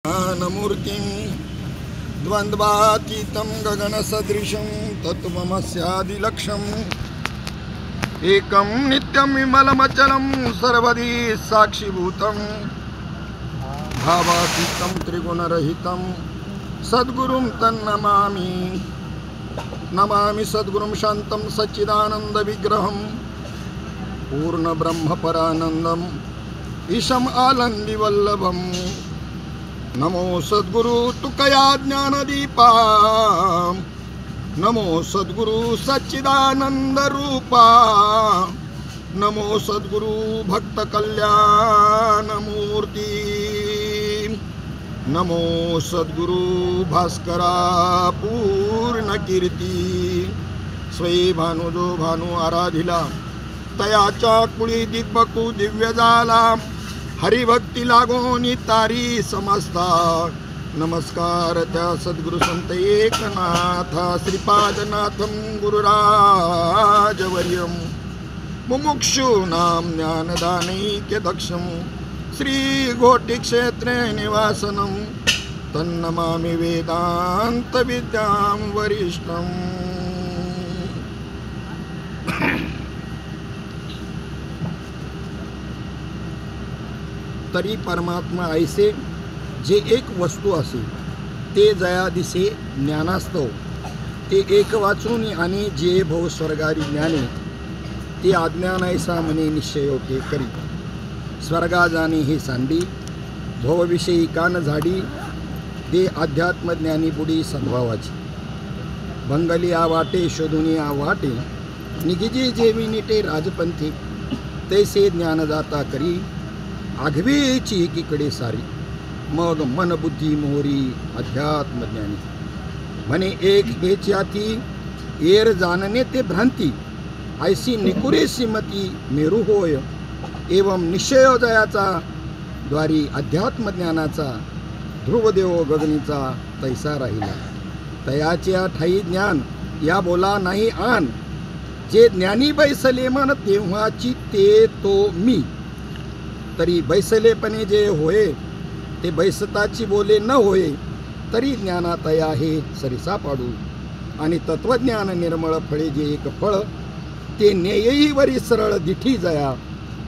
ज्ञानमूर्तिं द्वन्द्वातीतं गगनसदृशं तत्त्वमस्यादिलक्ष्यम् एकं नित्यं विमलमचलं सर्वदि साक्षिभूतं भावातीतं त्रिगुणरहितं सद्गुरुं तन्नमामि। नमामि सद्गुरुं शान्तं सच्चिदानन्दविग्रहं पूर्णब्रह्मपरानन्दम् ईशम् आनन्दिवल्लभम्। नमो सद्गुरु तुकया ज्ञानदीपा, नमो सद्गुरु सच्चिदानंद रूपा, नमो सद्गुरु भक्त कल्याण मूर्ती, नमो सद्गुरु भास्करा पूर्ण कीर्ती। स्वयं भानुजो भानु आराधिला तयाच्या कुळी दिग्बकू दिव्य झाला, हरिभक्ती लागोनी तारी समजता। नमस्कार त्या सद्गुरु संत एकनाथ श्रीपादनाथं गुरुराजवर्यं मुमुक्षूणां ज्ञानदानैक्यदक्षं श्री घोटी क्षेत्रे निवासनं तन्नमामि वेदांत विद्यां वरिष्ठम्। तरी परमात्मा ऐसे जे एक वस्तू असे ते जया दिसे ज्ञानास्तव, ते एक वाचून आणि जे भव स्वर्गारी ज्ञाने ते अज्ञान ऐसा मने निश्चय होते करी। स्वर्गा जाणे हे सांडी भवविषयी कान झाडी, दे अध्यात्मज्ञानी बुडी सद्भावाची। भंगली आ वाटे शोधुनी आ वाटे, निगिजे जेवी नीटे राजपंथी, तैसे ज्ञान जाता करी आघवेची एकीकडे सारी। मग मन बुद्धी मोहरी अध्यात्मज्ञानी, म्हणे एक हेची हाती येर जाणणे ते भ्रांती, ऐसी निकुरे श्रीमती मेरू होय। एवं निश्चय जयाचा द्वारी अध्यात्मज्ञानाचा, ध्रुवदेव गगनीचा तैसा राहिला। तयाच्या ठाई ज्ञान या बोला नाही आन, जे ज्ञानी बैसले मन तेव्हाची ते तो मी। तरी बैसलेपणे जे होय ते बैसताची बोले न होय, तरी ज्ञानातया हे सरिसा पाडू। आणि तत्वज्ञान निर्मळ फळे जे एक फळ, ते नेयही वरी सरळ दिठी जया।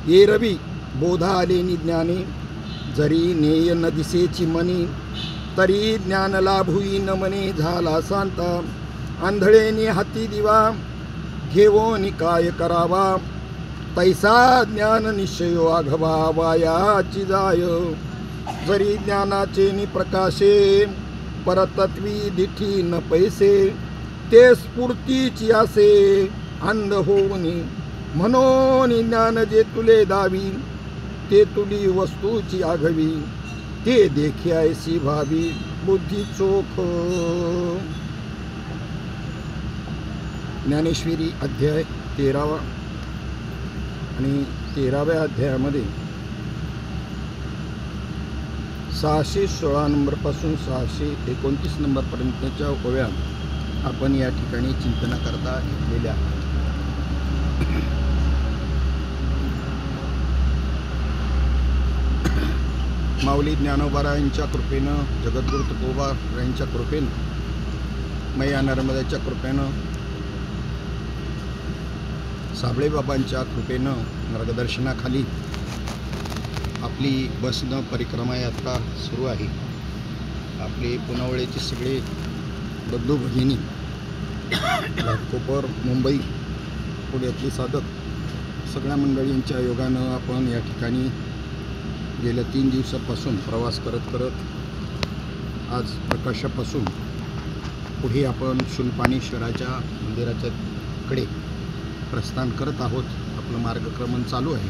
ये रवी बोधा आलेनी ज्ञाने, जरी नेय न दिसेची मनी, तरी ज्ञान लाभुई न मने झाला सांता। आंधळेनी हाती दिवा घेवोनी काय करावा, तैसा ज्ञान निश्चयो आघवा वायाची जाय। जरी ज्ञानाचे निप्रकाशे परतत्वी दिठी न पैसे, ते स्फूर्तीची आसे अंध होऊनी। म्हणून ज्ञान जे तुले दावी, ते तुली वस्तूची आघवी, ते देख्यायसी भावी बुद्धी चोख। ज्ञानेश्वरी अध्याय 13 आणि 13व्या अध्यायामध्ये 616 नंबरपासून 629 नंबरपर्यंतच्या ओव्या आपण या ठिकाणी चिंतनाकरता घेतलेल्या आहेत। माऊली ज्ञानोबारायांच्या कृपेनं, जगद्गुरु तुकोबारायांच्या कृपेनं, मैया नर्मदाच्या कृपेनं, साबळे बाबांच्या कृपेनं मार्गदर्शनाखाली आपली बसनं परिक्रमा यात्रा सुरू आहे। आपले पुनावळेचे सगळे बंधू भगिनी, घाटकोपर मुंबई पुण्यातले साधक, सगळ्या मंडळींच्या योगानं आपण या ठिकाणी गेल्या 3 दिवसापासून प्रवास करत आज प्रकाशापासून पुढे आपण शूलपाणेश्वराच्या मंदिराच्या कडे प्रस्थान करत आहोत। आपलं मार्गक्रमण चालू आहे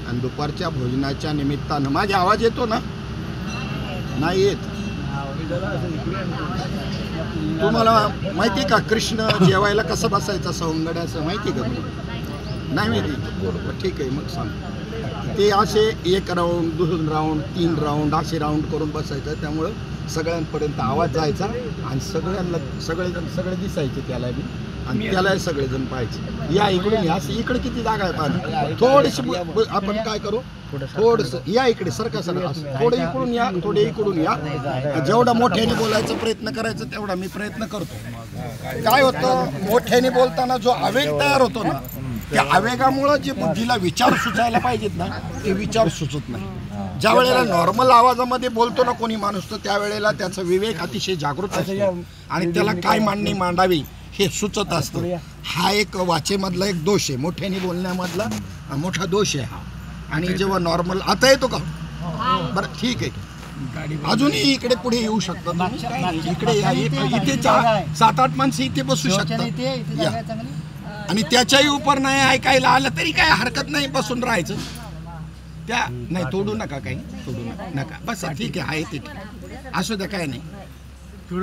आणि दुपारच्या भोजनाच्या निमित्तानं माझा आवाज येतो ना? नाही येत? तुम्हाला माहिती का कृष्ण जेवायला कसं बसायचं सवंगड्याचं माहिती का? नाही माहिती? बरोबर, ठीक आहे, मग सांग। ते असे 1 राऊंड 2 राऊंड 3 राऊंड असे राऊंड करून बसायचं, त्यामुळं सगळ्यांपर्यंत आवाज जायचा आणि सगळे दिसायचे त्याला बी। आणि त्याला सगळेजण पाहिजे. या इकडून या, इकडे किती जागा आहे पाहिजे. थोडीशी आपण काय करू, थोडस या इकडे सरका सरका, थोडे इकडून या, थोडे इकडून या. जेवढा मोठ्याने बोलायचा प्रयत्न करायचा तेवढा मी प्रयत्न करतो. काय होतं, मोठ्याने बोलताना जो आवेग तयार होतो ना, त्या आवेगामुळं जे बुद्धीला विचार सुचायला पाहिजेत ना, ते विचार सुचत नाही. ज्या वेळेला नॉर्मल आवाजामध्ये बोलतो ना कोणी माणूस, तर त्यावेळेला त्याचा विवेक अतिशय जागृत असतो आणि त्याला काय मांडणी मांडावी हे सुचत असतं. हा एक वाचेमधला एक दोष आहे, मोठ्याने बोलण्यामधला मोठा दोष आहे हा. आणि जेव्हा नॉर्मल, आता येतो का? बरं ठीक आहे, अजूनही इकडे पुढे येऊ शकतात. इकडे या, इथे 7-8 माणसं इथे बसू शकतात. आणि त्याच्याही उपर नाही ऐकायला आलं तरी काय हरकत नाही, बसून राहायचं. त्या नाही तोडू नका, काही तोडू नका, बस ठीक आहे ते असू द्या, काय नाही.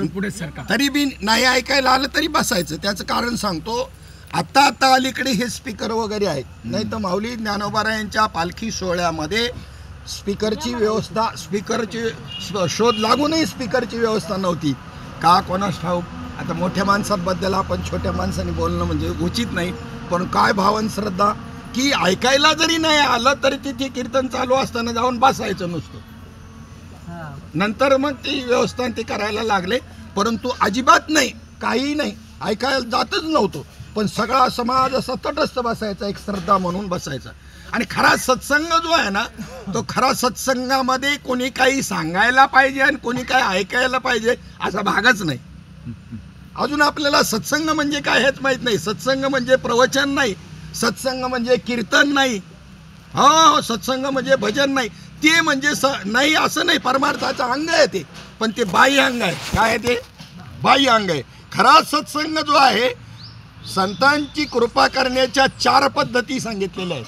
पुढे सरका, तरी बी नाही ऐकायला आलं तरी बसायचं. त्याचं कारण सांगतो. आता अलीकडे हे स्पीकर वगैरे आहेत, नाही तर माऊली ज्ञानोबारायांच्या पालखी सोहळ्यामध्ये स्पीकरची व्यवस्था, स्पीकरची शोध लागूनही स्पीकरची व्यवस्था नव्हती का, कोणास ठाऊक. आता मोठ्या माणसांबद्दल आपण छोट्या माणसांनी बोलणं म्हणजे उचित नाही, पण काय भावन श्रद्धा की ऐकायला जरी नाही आलं तरी तिथे कीर्तन चालू असताना जाऊन बसायचं नुसतं. नंतर मग ती व्यवस्था ते करायला लागले, परंतु अजिबात नाही, काही नाही, ऐकायला जातच नव्हतं. पण सगळा समाज असा तटस्थ बसायचा, एक श्रद्धा म्हणून बसायचा. आणि खरा सत्संग जो आहे ना, तो खरा सत्संगामध्ये कोणी काही सांगायला पाहिजे आणि कोणी काही ऐकायला पाहिजे असा भागच नाही. अजून आपल्याला सत्संग म्हणजे काय हेच माहीत नाही. सत्संग म्हणजे प्रवचन नाही, सत्संग म्हणजे कीर्तन नाही, हो सत्संग म्हणजे भजन नाही, ते म्हणजे नाही असं नाही. परमार्थाचं अंग आहे ते, पण ते बाह्य अंग आहे. काय आहे ते? बाह्य अंग आहे. खरा सत्संग जो आहे, संतांची कृपा करण्याच्या 4 पद्धती सांगितलेल्या आहेत.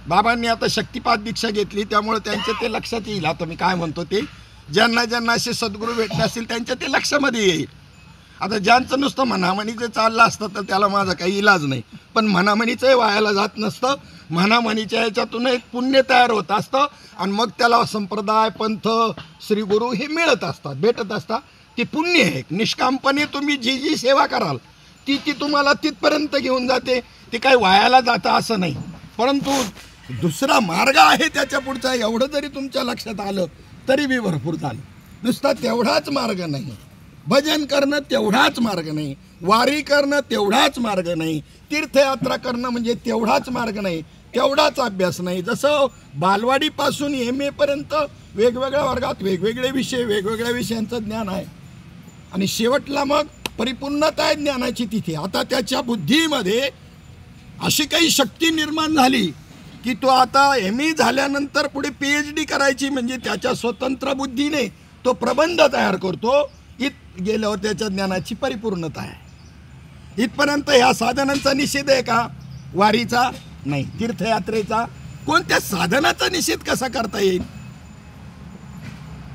बाबांनी आता शक्तिपात दीक्षा घेतली, त्यामुळे त्यांच्या ते लक्षात येईल. आता मी काय म्हणतो ते, ज्यांना ज्यांना असे सद्गुरू भेटले असतील त्यांच्या ते लक्षामध्ये येईल. आता ज्यांचं नुसतं मनामणीचं चाललं असतं तर त्याला माझा काही इलाज नाही, पण मनामणीचंही वायाला जात नसतं. मनामणीच्या याच्यातून एक पुण्य तयार होत असतं आणि मग त्याला संप्रदाय, पंथ, श्रीगुरू हे मिळत असतात, भेटत असतात. ते पुण्य आहे. निष्कामपणे तुम्ही जी जी सेवा कराल ती तुम्हाला तिथपर्यंत घेऊन जाते, ते काही वायाला जातं असं नाही. परंतु दुसरा मार्ग आहे त्याच्या पुढचा, एवढं जरी तुमच्या लक्षात आलं तरी बी भरपूर झालं. नुसता तेवढाच मार्ग नाही, भजन करणं तेवढाच मार्ग नाही, वारी करणं तेवढाच मार्ग नाही, तीर्थयात्रा करणं म्हणजे तेवढाच मार्ग नाही, तेवढाच अभ्यास नाही. जसं बालवाडीपासून MA पर्यंत वेगवेगळ्या वर्गात वेगवेगळे विषय, वेगवेगळ्या विषयांचं ज्ञान आहे आणि शेवटला मग परिपूर्णता आहे ज्ञानाची तिथे. आता त्याच्या बुद्धीमध्ये अशी काही शक्ती निर्माण झाली की तो आता MA झाल्यानंतर पुढे PhD करायची म्हणजे त्याच्या स्वतंत्र बुद्धीने तो प्रबंध तयार करतो. गेल्यावर त्याच्या ज्ञानाची परिपूर्णता आहे. इथपर्यंत ह्या साधनांचा निषेध आहे का? वारीचा नाही, तीर्थयात्रेचा. कोणत्या साधनाचा निषेध कसा करता येईल?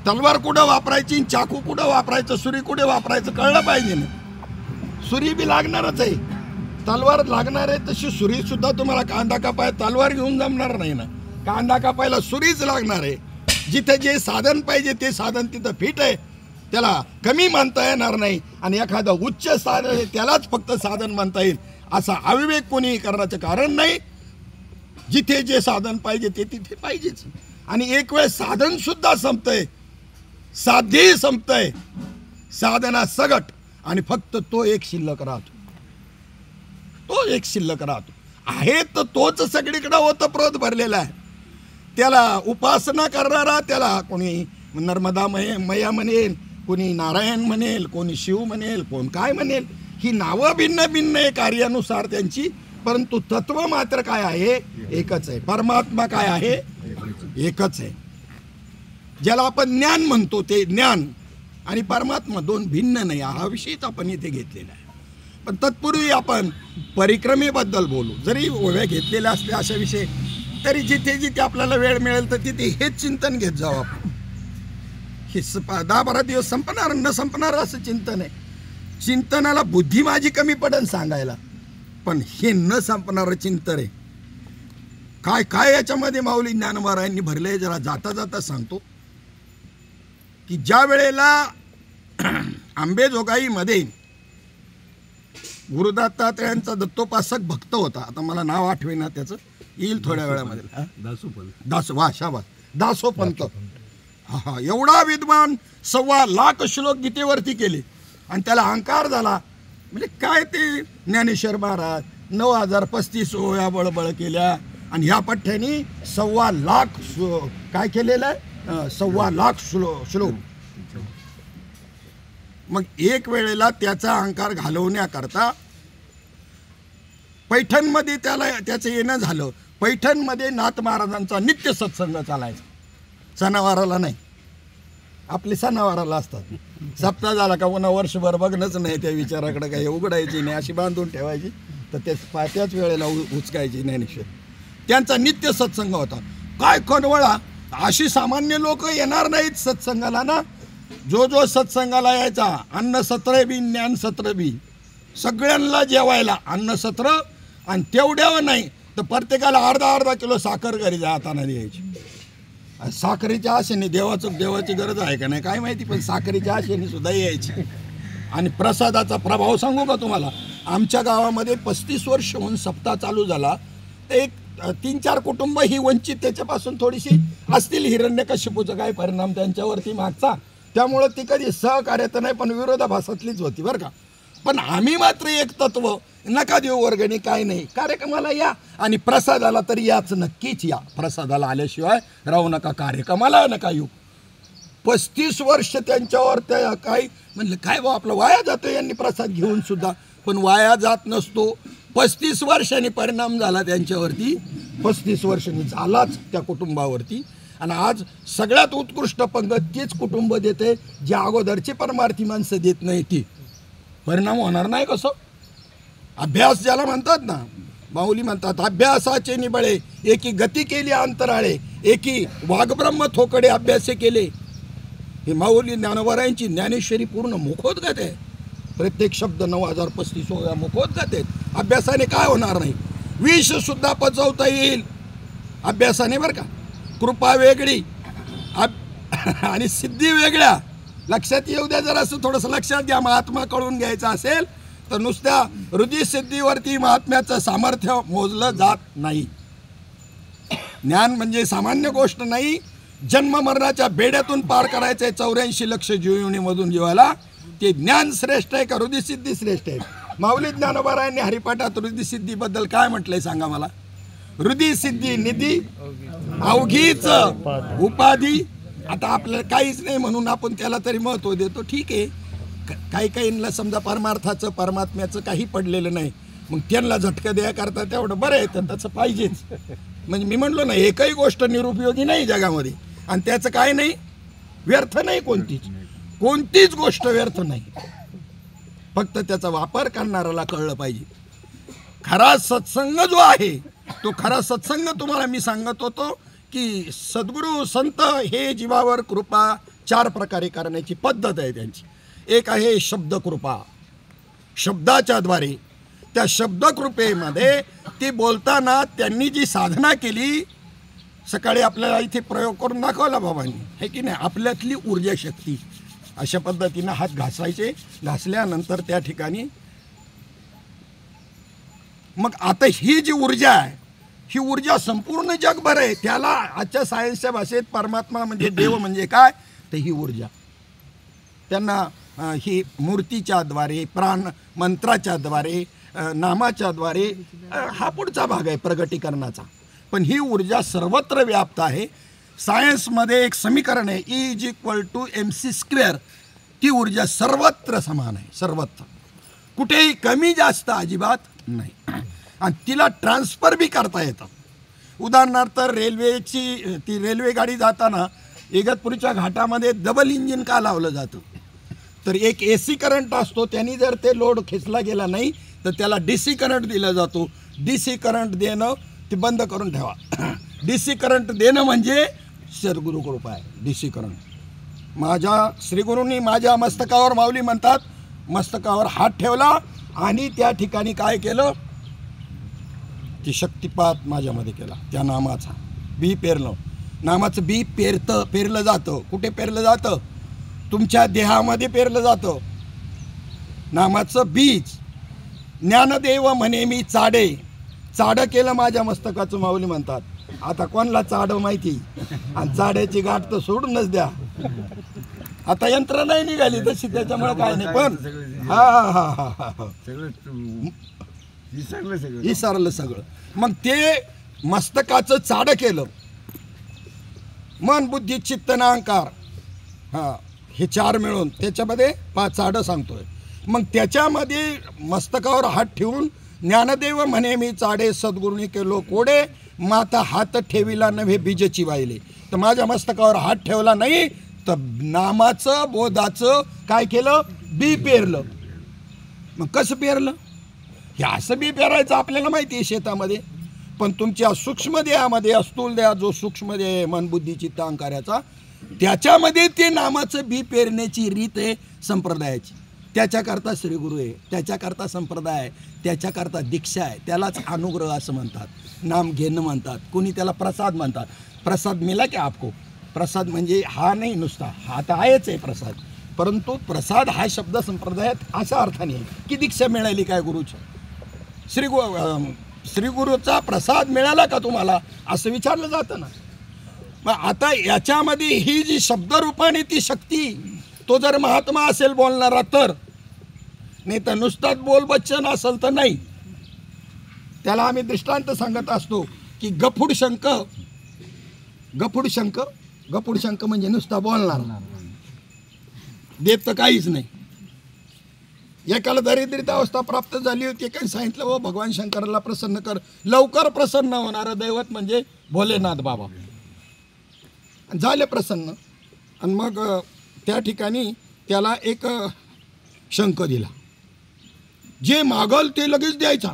तलवार कुठं वापरायची, चाकू कुठं वापरायचं, सुरी कुठे वापरायचं कळलं पाहिजे ना. सुरी बी लागणारच आहे, तलवार लागणार आहे, तशी सुरी सुद्धा तुम्हाला कांदा कापाय तलवार घेऊन जमणार नाही ना. कांदा कापायला सुरीच लागणार आहे. जिथे जे साधन पाहिजे ते साधन तिथं फिट आहे, त्याला कमी मानता येणार नाही. आणि एखादं उच्च साधन आहे त्यालाच फक्त साधन मानता येईल असा अविवेक कोणी करण्याचं कारण नाही. जिथे जे साधन पाहिजे ते तिथे पाहिजेच. आणि एक वेळ साधन सुद्धा संपतंय, साध्यही संपतंय, साधना सगट आणि फक्त तो एक शिल्लक राहतो. तो एक शिल्लक राहतो आहे तर तोच सगळीकडे ओतप्रोत भरलेला आहे. त्याला उपासना करणारा त्याला कोणी नर्मदा मैया म्हणेल, कोणी नारायण म्हणेल, कोणी शिव म्हणेल, कोण काय म्हणेल. ही नावं भिन्न भिन्न आहे कार्यानुसार त्यांची, परंतु तत्व मात्र काय आहे? एकच आहे. परमात्मा काय आहे? एकच आहे. ज्याला आपण ज्ञान म्हणतो ते ज्ञान आणि परमात्मा दोन भिन्न नाही. हा विषयच आपण इथे घेतलेला आहे. पण तत्पूर्वी आपण परिक्रमेबद्दल बोलू. जरी ओव्या घेतलेल्या असल्या अशा विषय, तरी जिथे जिथे आपल्याला वेळ मिळेल तर तिथे हेच चिंतन घेत जाऊ आपण. हे 10-12 दिवस संपणार न संपणार असं चिंतन आहे. चिंतनाला बुद्धी माझी कमी पडेल सांगायला, पण हे न संपणारं चिंतन आहे. काय काय याच्यामध्ये माऊली ज्ञानोबारायांनी भरले जरा जाता जाता सांगतो. की ज्या वेळेला आंबेजोगाईमध्ये गुरुदत्तात्रयांचा दत्तोपासक भक्त होता, आता मला नाव आठवेना त्याचं, येईल थोड्या वेळामध्ये. वा शाबास, दासोपंत. हा हा, एवढा विद्वान, 1.25 लाख श्लोक गीतेवरती केले आणि त्याला अहंकार झाला. म्हणजे काय ते ज्ञानेश्वर महाराज 9035 ओव्या बळबळ केल्या आणि ह्या पठ्ठ्यानी 1.25 लाख काय केलेलं आहे, 1.25 लाख श्लोक. मग एक वेळेला त्याचा अहंकार घालवण्याकरता पैठणमध्ये त्याचं येणं झालं. पैठणमध्ये नाथ महाराजांचा नित्य सत्संग चालायचा, सणावाराला नाही. आपले सणावाराला असतात, सप्ताह झाला का पुन्हा वर्षभर बघणंच नाही, त्या विचाराकडे काही उघडायची नाही, अशी बांधून ठेवायची. तर त्याच वेळेला उचकायची ज्ञानेश्वर. त्यांचा नित्य सत्संग होता. काय कनवळा, अशी सामान्य लोक येणार नाहीत सत्संगाला ना. जो सत्संगाला यायचा, अन्न सत्र बी ज्ञान सत्र बी, सगळ्यांना जेवायला अन्न सत्र. आणि तेवढ्यावर नाही तर प्रत्येकाला अर्धा किलो साखर घरी जाताना द्यायची. साखरेच्या आशेने देवाची गरज आहे का नाही काय माहिती, पण साखरेच्या आशेने सुद्धा यायची. आणि प्रसादाचा प्रभाव सांगू का तुम्हाला, आमच्या गावामध्ये 35 वर्ष होऊन सप्ताह चालू झाला. एक 3-4 कुटुंब ही वंचित त्याच्यापासून थोडीशी असतील, हिरण्यकश्यपूचा काय परिणाम त्यांच्यावरती मागचा, त्यामुळं ती कधी सहकार्य तर नाही पण विरोधाभासातलीच होती बरं का. पण आम्ही मात्र एक तत्व, नका देऊ वर्गणी काय नाही, कार्यक्रमाला या आणि प्रसादाला तर याच, नक्कीच या. प्रसादाला आल्याशिवाय राहू नका, कार्यक्रमाला नका येऊ. 35 वर्ष त्यांच्यावर त्या काही म्हणलं काय बा आपलं वाया जातो यांनी प्रसाद घेऊन सुद्धा, पण वाया जात नसतो. 35 वर्षांनी परिणाम झाला त्यांच्यावरती, 35 वर्षांनी झालाच त्या कुटुंबावरती. आणि आज सगळ्यात उत्कृष्ट पंगत तीच कुटुंब देते, जी अगोदरची परमार्थी माणसं देत नाही. ती परिणाम होणार नाही कसं. अभ्यास ज्याला म्हणतात ना, माऊली म्हणतात अभ्यासाचे निबळे, एकी गती केली अंतराळे, एकी वाघब्रह्म थोकडे अभ्यासे केले. हे माऊली ज्ञानोबारायांची ज्ञानेश्वरी पूर्ण मुखोद्गत आहे. प्रत्येक शब्द 9035 मुखोद्गत आहेत. अभ्यासाने काय होणार नाही, विष सुद्धा पचवता येईल अभ्यासाने बरं का. कृपा वेगळी आणि सिद्धी वेगळ्या. लक्षात येऊ द्या जरा, असं थोडंसं लक्षात घ्या. महात्मा कळून घ्यायचं असेल तर नुसत्या हृदय सिद्धीवरती महात्म्याचं सामर्थ्य मोजलं जात नाही. ज्ञान म्हणजे सामान्य गोष्ट नाही. जन्म मरणाच्या बेड्यातून पार करायचं आहे 84 लक्ष जीवनीमधून जीवाला. ते ज्ञान श्रेष्ठ आहे का हृदय सिद्धी श्रेष्ठ आहे. माऊली ज्ञानोबारायांनी हरिपाठात हृदय सिद्धीबद्दल काय म्हटलंय सांगा मला. हृदय सिद्धी निधी अवघीच उपाधी. आता आपल्याला काहीच नाही म्हणून आपण त्याला तरी महत्त्व देतो, ठीक आहे. काहींना समजा परमार्थाचं परमात्म्याचं काही पडलेलं नाही, मग त्यांना झटका द्या करता तेवढं बरं आहे, तर त्याचं पाहिजेच. म्हणजे मी म्हणलो ना, एकही गोष्ट निरुपयोगी नाही जगामध्ये, आणि त्याचं काय नाही, व्यर्थ नाही, कोणतीच गोष्ट व्यर्थ नाही. फक्त त्याचा वापर करणाऱ्याला कळलं पाहिजे. खरा सत्संग जो आहे तो खरा सत्संग तुम्हाला मी सांगत होतो की सद्गुरू संत हे जीवावर कृपा 4 प्रकारे करण्याची पद्धत आहे त्यांची. एक आहे शब्दकृपा, शब्दाच्या द्वारे. त्या शब्दकृपेमध्ये ती बोलताना त्यांनी जी साधना केली, सकाळी आपल्याला इथे प्रयोग करून दाखवला बाबांनी, है की नाही, आपल्यातली ऊर्जा शक्ती. अशा पद्धतीनं हात घासायचे, घासल्यानंतर त्या ठिकाणी मग आता ही जी ऊर्जा आहे, ही ऊर्जा संपूर्ण जगभर आहे. त्याला आजच्या सायन्सच्या भाषेत परमात्मा म्हणजे देव म्हणजे काय, तर ही ऊर्जा त्यांना ही मूर्तीच्या द्वारे, प्राण मंत्राच्या द्वारे, नामाच्या द्वारे, हा पुढचा भाग आहे प्रगटीकरणाचा. पण ही ऊर्जा सर्वत्र व्याप्त आहे. सायन्समध्ये एक समीकरण आहे E=mc². ती ऊर्जा सर्वत्र समान आहे, सर्वत्र, कुठेही कमी जास्त अजिबात नाही. आणि तिला ट्रान्सफर बी करता येतं. उदाहरणार्थ रेल्वेची ती रेल्वे गाडी जाताना इगतपुरीच्या घाटामध्ये डबल इंजिन का लावलं जातं, तर एक AC करंट असतो, त्यांनी जर ते लोड खेचला गेला नाही तर त्याला DC करंट दिला जातो. DC करंट देणं ते बंद करून ठेवा. DC करंट देणं म्हणजे सद्गुरू कृपा आहे. DC करंट माझ्या श्रीगुरूंनी माझ्या मस्तकावर, माऊली म्हणतात, मस्तकावर हात ठेवला आणि त्या ठिकाणी काय केलं, की शक्तिपात माझ्यामध्ये केला. त्या नामाचा बी पेरलं. नामाचं बी पेरलं जातं. कुठे पेरलं जातं, तुमच्या देहामध्ये पेरलं जातं नामाचं बीज. ज्ञानदेव म्हणे मी चाडे, चाड केलं माझ्या मस्तकाचं माऊली म्हणतात. आता कोणाला चाड माहिती, आणि चाड्याची गाठ तर सोडूनच द्या. आता यंत्र नाही निघाली तशी, त्याच्यामुळे काय नाही. पण हा हा हा हा हा विसरलं सगळं. मग ते मस्तकाचं चाड केलं. मन बुद्धी चित्त ना अहंकार, हा हे चार मिळून त्याच्यामध्ये 5 चाडं सांगतोय. मग त्याच्यामध्ये मस्तकावर हात ठेवून ज्ञानदेव म्हणे मी चाडे, सद्गुरुनी केलो कोडे, माता हात ठेविला नव्हे बीजची वाहिले. तर माझ्या मस्तकावर हात ठेवला नाही, तर नामाचं बोधाचं काय केलं, बी पेरलं. मग कसं पेरलं, हे असं बी पेरायचं आपल्याला माहिती आहे शेतामध्ये. पण तुमच्या सूक्ष्म देहामध्ये, स्थूल देहा जो सूक्ष्म देह आहे मन बुद्धी चित्त अहंकाराचा, त्याच्यामध्ये ते नामाचं बी पेरण्याची रीत आहे संप्रदायाची. त्याच्याकरता श्रीगुरू आहे, त्याच्याकरता संप्रदाय आहे, त्याच्याकरता दीक्षा आहे. त्यालाच अनुग्रह असं म्हणतात, नाम घेणं म्हणतात, कोणी त्याला प्रसाद म्हणतात. प्रसाद मिला क्या आपको, प्रसाद म्हणजे हा नाही नुसता, हा तर आहेच आहे प्रसाद, परंतु प्रसाद हा शब्द संप्रदायात अशा अर्थाने आहे की दीक्षा मिळाली काय गुरुची, श्रीगुरूचा प्रसाद मिळाला का तुम्हाला असं विचारलं जातं ना. मग आता याच्यामध्ये ही जी शब्दरूपाने ती शक्ती, तो जर महात्मा असेल बोलणारा तर, नाही तर नुसताच बोल बच्चन असेल तर नाही. त्याला आम्ही दृष्टांत सांगत असतो की गफूड शंख, गफूड शंख, गफूड शंख म्हणजे नुसता बोलणार, देत तर काहीच नाही. एकाला दारिद्र्य अवस्था प्राप्त झाली होती, काही सांगितलं हो भगवान शंकराला प्रसन्न कर, लवकर प्रसन्न होणारं दैवत म्हणजे भोलेनाथ बाबा. झाले प्रसन्न. आणि मग त्या ठिकाणी त्याला एक शंख दिला, जे मागल ते लगेच द्यायचा.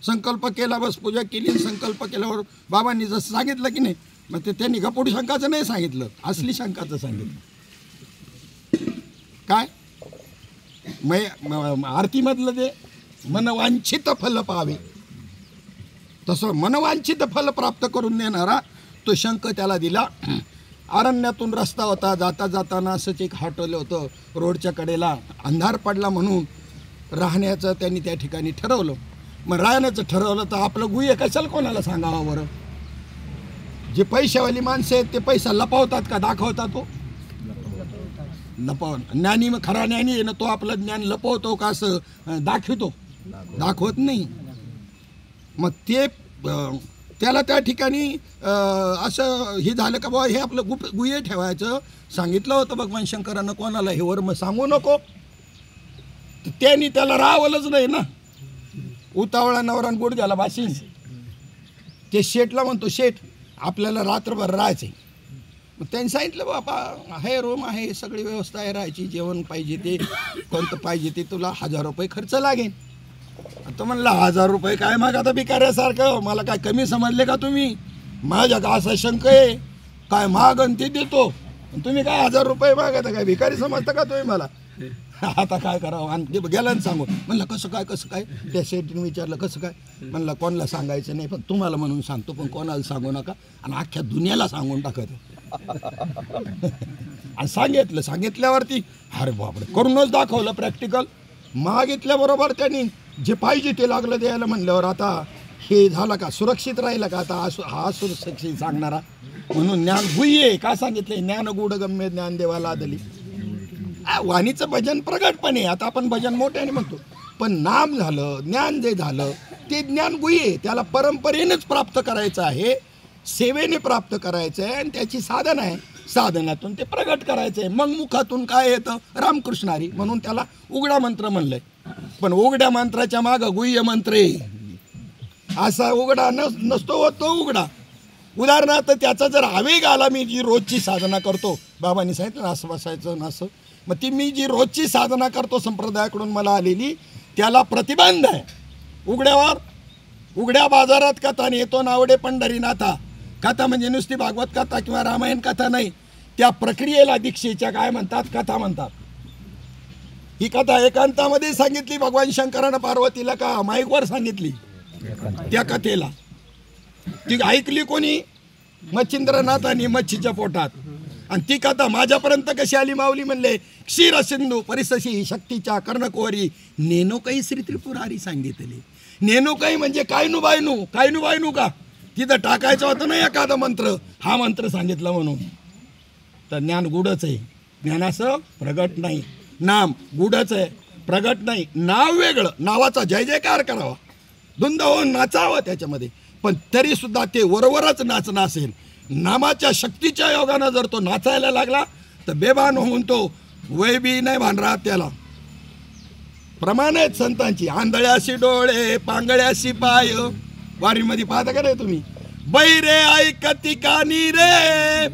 संकल्प केला, बस पूजा केली, संकल्प केल्यावर बाबांनी जसं सांगितलं की नाही, मग ते त्यांनी गपोडी शंखाचं नाही सांगितलं, असली शंखाचं सांगितलं. काय आरतीमधलं ते मनवांछित फल पावे, तसं मनवांछित फल प्राप्त करून देणारा तो शंख त्याला दिला. अरण्यातून रस्ता होता, जाता जाताना असंच एक हॉटेल होतं रोडच्या कडेला, अंधार पडला म्हणून राहण्याचं त्यांनी त्या ठिकाणी ठरवलं. मग राहण्याचं ठरवलं तर आपलं गुह्य कशाला कोणाला सांगावं बरं. जे पैशावाली माणसं आहेत ते पैसा लपवतात का दाखवतात, तो लपव. ज्ञानी मग खरा ज्ञानी आहे ना, तो आपलं ज्ञान लपवतो का असं दाखवतो, दाखवत नाही. मग ते त्याला त्या ठिकाणी असं हे झालं का बाबा हे आपलं गुह्य ठेवायचं सांगितलं होतं भगवान शंकरानं कोणाला, हे वर मग सांगू नको. तर त्यांनी त्याला रावलंच नाही ना, उतावळा नवरा गोड झाला बाशिंग. ते शेठला म्हणतो, शेठ आपल्याला रात्रभर राहायचं. मग त्यांनी सांगितलं बाबा आहे, रूम आहे, सगळी व्यवस्था आहे राहायची, जेवण पाहिजे ते कोणतं पाहिजे ते, तुला 1000 रुपये खर्च लागेल. आता म्हणला 1000 रुपये काय मग आता भिकाऱ्यासारखं, मला काय कमी समजले का तुम्ही, माझ्या का असा शंख आहे काय माग आणि ते देतो, तुम्ही काय 1000 रुपये मागता, काय भिकारी समजता का तुम्ही मला. आता काय करावं, आणि गेला ना सांगू. म्हणलं कसं काय कसं काय, त्या शेठीने विचारलं कसं काय, म्हणलं कोणाला सांगायचं नाही, पण तुम्हाला म्हणून सांगतो, पण कोणाला सांगू नका, आणि अख्ख्या दुनियाला सांगून टाकत. आणि सांगितल्यावरती अरे बापरे करूनच दाखवलं प्रॅक्टिकल. मागितल्याबरोबर त्यांनी जे पाहिजे ते लागलं द्यायला. म्हणल्यावर आता हे झालं का, सुरक्षित राहिलं का, आता हा सुरक्षित सांगणारा म्हणून ज्ञान गुह्य का सांगितले, ज्ञान गुढ गम्य ज्ञान देवाला आदली. वाणीचं भजन प्रगटपणे, आता आपण भजन मोठ्याने म्हणतो, पण नाम झालं, ज्ञान जे झालं ते ज्ञान गुह्य, त्याला परंपरेनेच प्राप्त करायचं आहे, सेवेने प्राप्त करायचं आहे, आणि त्याची साधन आहे, साधनातून ते प्रगट करायचं आहे. मग मुखातून काय येतं, रामकृष्णारी, म्हणून त्याला उघडा मंत्र म्हणलंय. पण उघड्या मंत्राच्या मागं गुह्य मंत्र असा उघडा नसतो होत तो उघडा. उदाहरणार्थ त्याचा जर आवेग आला, मी जी रोजची साधना करतो, बाबांनी सांगितलं असं बसायचं नसं, मग ती मी जी रोजची साधना करतो संप्रदायाकडून मला आलेली, त्याला प्रतिबंध आहे. उघड्या बाजारात कथा येतो नावडे पंढरीनाथा, कथा म्हणजे नुसती भागवत कथा किंवा रामायण कथा नाही, त्या प्रक्रियेला दीक्षेच्या काय म्हणतात, कथा म्हणतात. ही कथा एकांतामध्ये सांगितली भगवान शंकरानं पार्वतीला का माईकवर सांगितली, त्या कथेला ती ऐकली कोणी, मच्छिंद्रनाथांनी मच्छीच्या पोटात. आणि ती कथा माझ्यापर्यंत कशी आली माऊली म्हणले क्षीरसिंधू परिसशी शक्तीच्या कर्णकोरी नेनो काही श्री त्रिपुरारी सांगितले. नेनो काही म्हणजे कायनू बायनू का तिथं टाकायचं होतं ना एखादा मंत्र, हा मंत्र सांगितला म्हणून. तर ज्ञान गुढच आहे, ज्ञानाचं प्रगट नाही. नाम गुढच आहे, प्रगट नाही. नाव वेगळं, नावाचा जय जयकार करावा, धुंद होऊन नाचावं त्याच्यामध्ये, पण तरीसुद्धा ते वरवरच नाचणं असेल. नामाच्या शक्तीच्या योगानं जर तो नाचायला लागला तर बेभान होऊन तो वय बी नाही भान राहत त्याला. प्रमाण आहेत संतांची, आंधळ्याशी डोळे पांगळ्याशी पाय, वारीमध्ये पाहता का रे तुम्ही. बैरे ऐकती कानी रे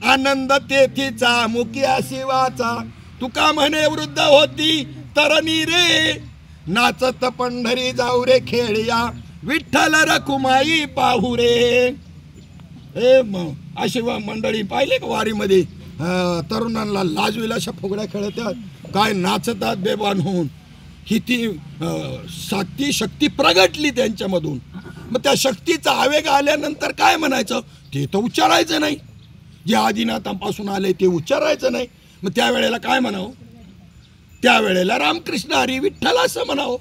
आनंद तेथीचा मुकिया शिवाचा, तुका म्हणे वृद्ध होती तरणी रे नाचत पंढरी जाऊ रे खेळया विठ्ठल रखुमाई पाहू रे. अशी मंडळी पाहिले का वारीमध्ये तरुणांना लाजवील अशा फुगड्या खेळतात, काय नाचतात बेभान होऊन. ही ती शक्ती प्रगटली त्यांच्यामधून. मग त्या शक्तीचा आवेग आल्यानंतर काय म्हणायचं ते तर उच्चारायचं नाही. जे आदिनाथांपासून आले ते उच्चारायचं नाही. मग त्यावेळेला काय म्हणावं, त्यावेळेला रामकृष्ण हरी विठ्ठल असं म्हणावं.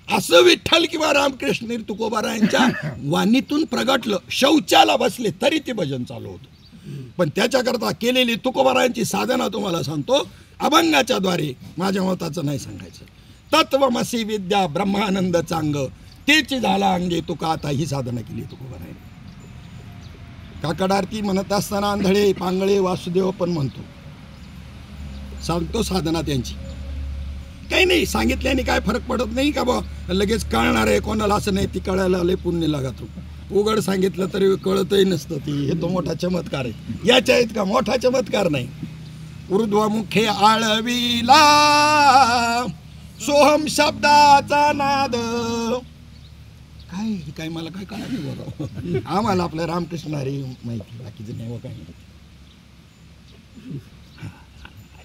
असं विठ्ठल किंवा रामकृष्ण तुकोबारायांच्या वाणीतून प्रगटलं. शौचाला बसले तरी ते भजन चालू होतं. पण त्याच्याकरता केलेली तुकोबारायांची साधना तुम्हाला सांगतो अभंगाच्या द्वारे, माझ्या मताचं नाही सांगायचं. तत्वमसी विद्या ब्रह्मानंद चांग तेची झाला अंगे तुका आता, ही साधना केली तुकोबारायांनी. काकड आरती म्हणत असताना आंधळे पांगळे वासुदेव पण म्हणतो, सांगतो साधना त्यांची. काही नाही सांगितल्याने काय फरक पडत नाही का बा लगेच कळणार आहे कोणाला, असं नाही. ती कळायला लय पुण्य लागतो. उघड सांगितलं तरी कळतही नसतं ती. हे तो मोठा चमत्कार आहे. याच्या इतका मोठा चमत्कार नाही. ऊर्ध्वमुखे आळविला सोहम शब्दाचा नाद. काय मला काय कळलं नाही बरं. आम्हाला आपलं रामकृष्ण हरी माहिती, बाकीचं नाही. व काय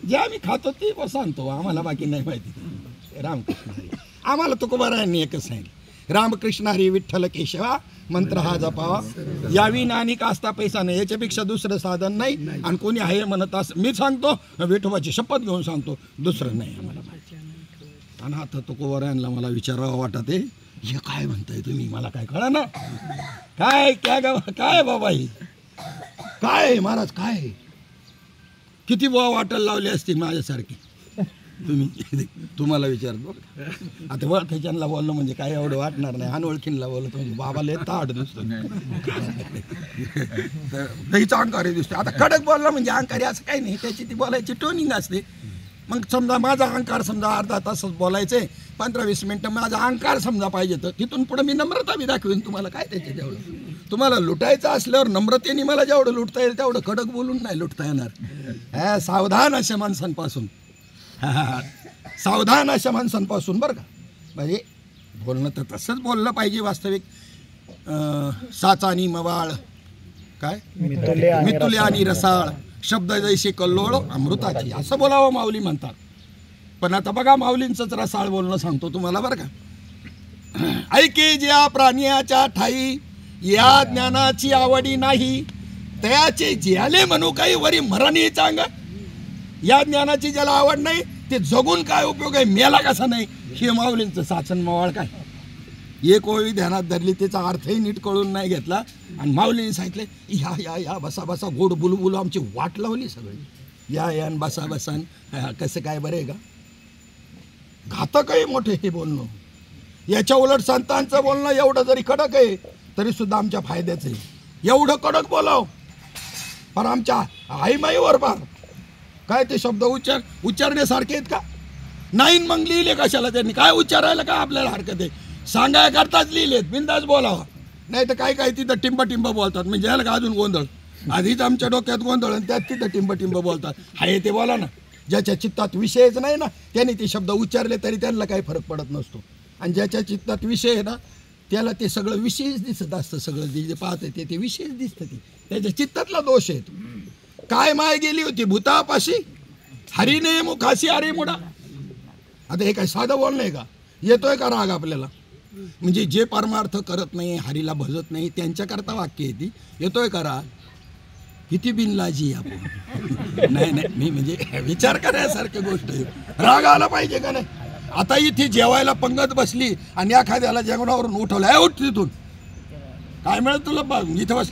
जे आम्ही खातो ते सांगतो, आम्हाला बाकी नाही माहिती. रामकृष्ण हरी आम्हाला तुकोबारायांनी एकच सांगितलं, रामकृष्ण हरी विठ्ठल केशवा मंत्र हा जपावा, यावी नानी कास्ता पैसा नाही. याच्यापेक्षा दुसरं साधन नाही. आणि कोणी आहे म्हणत असं मी सांगतो, विठोबाची शपथ घेऊन सांगतो, दुसरं नाही आम्हाला माहिती. आणि आता तुकोबारायांना मला विचारावं वाटत आहे, हे काय म्हणताय तुम्ही, मला काय कळा ना. काय बाबा ही काय महाराज, काय किती बुवा वाटायला लावली असती माझ्यासारखी. तुम्हाला विचारतो आता. ओळखीच्यांना बोललो म्हणजे काय एवढं वाटणार नाही. अनोळखींना बोललो म्हणजे बाबाला ताट दिसतो, लईच अहंकारी दिसतो. आता कडक बोलला म्हणजे अहंकारी असं काही नाही, त्याची ती बोलायची टोनिंग असते. मग समजा माझा अहंकार समजा अर्धा तासच बोलायचे, 15-20 मिनटं माझा अहंकार समजा पाहिजे, तर तिथून पुढे मी नम्रता बी दाखवेन तुम्हाला. काय त्याचे तेवढं तुम्हाला लुटायचं असल्यावर नम्रतेने मला जेवढं लुटता येईल तेवढं कडक बोलून नाही लुटता येणार. सावधान अशा माणसांपासून, सावधान अशा माणसांपासून बरं का. म्हणजे बोलणं तर तसंच बोललं पाहिजे वास्तविक. साचा आणि मवाळ काय मितुले आणि रसाळ शब्द जैसे कल्लोळ अमृताची, असं बोलावं माऊली म्हणतात. पण आता बघा माऊलींचंच रसाळ बोलणं सांगतो तुम्हाला बरं का. ऐके ज्या प्राण्याच्या ठाई या ज्ञानाची आवडी नाही, तयाचे ज्याले म्हणू काही वरी मरणी चांग. या ज्ञानाची ज्याला आवड नाही ते जगून काय उपयोग आहे, मेला कसा नाही. हे माऊलींचं साचन मवाळ काय. एक ओळी ध्यानात धरली, त्याचा अर्थही नीट कळून नाही घेतला, आणि माऊलीने सांगितले या या या बसा बसा, गोड बोलू बोलू आमची वाट लावली सगळी. या या बसा बसान, कसं काय बरं आहे का. घातकही मोठे हे बोलणं. याच्या उलट संतांचं बोलणं एवढं जरी कडक आहे तरी सुद्धा आमच्या फायद्याचं आहे. एवढं कडक बोलाव पण आमच्या आईमाईवर पा काय ते शब्द उच्चारण्यासारखे आहेत का नाही. मग लिहिले कशाला त्यांनी, काय उच्चारायला काय आपल्याला हरकत आहे. सांगाय करताच लिहिलेत, बिंदास बोलावा. नाही तर काय काय तिथं टिंब बोलतात, म्हणजे याला का अजून गोंधळ. आधीच आमच्या डोक्यात गोंधळ आणि त्यात तिथं टिंब बोलतात. हाय ते बोला ना. ज्याच्या चित्तात विषयच नाही ना त्यांनी ते शब्द उच्चारले तरी त्यांना काही फरक पडत नसतो. आणि ज्याच्या चित्तात विषय आहे ना त्याला ते सगळं विशेष दिसत असतं. सगळं जे पाहत आहे ते विशेष दिसतं. ते त्याच्या चित्तातला दोष आहे. काय माय गेली होती भूतापाशी, हरीने मुखाशी अरे मुडा. आता हे काय साधं बोलणं आहे का. येतोय का राग आपल्याला. म्हणजे जे परमार्थ करत नाही, हरीला भजत नाही, त्यांच्याकरता वाक्य येते. येतोय का राग. किती बिनलाजी आपण. नाही नाही, मी म्हणजे विचार करण्यासारखी गोष्ट आहे. राग आला पाहिजे का नाही. आता इथे जेवायला पंगत बसली आणि एखाद्याला जेवणावरून उठवलं, उठ तिथून, काय मिळत तुला इथं बस,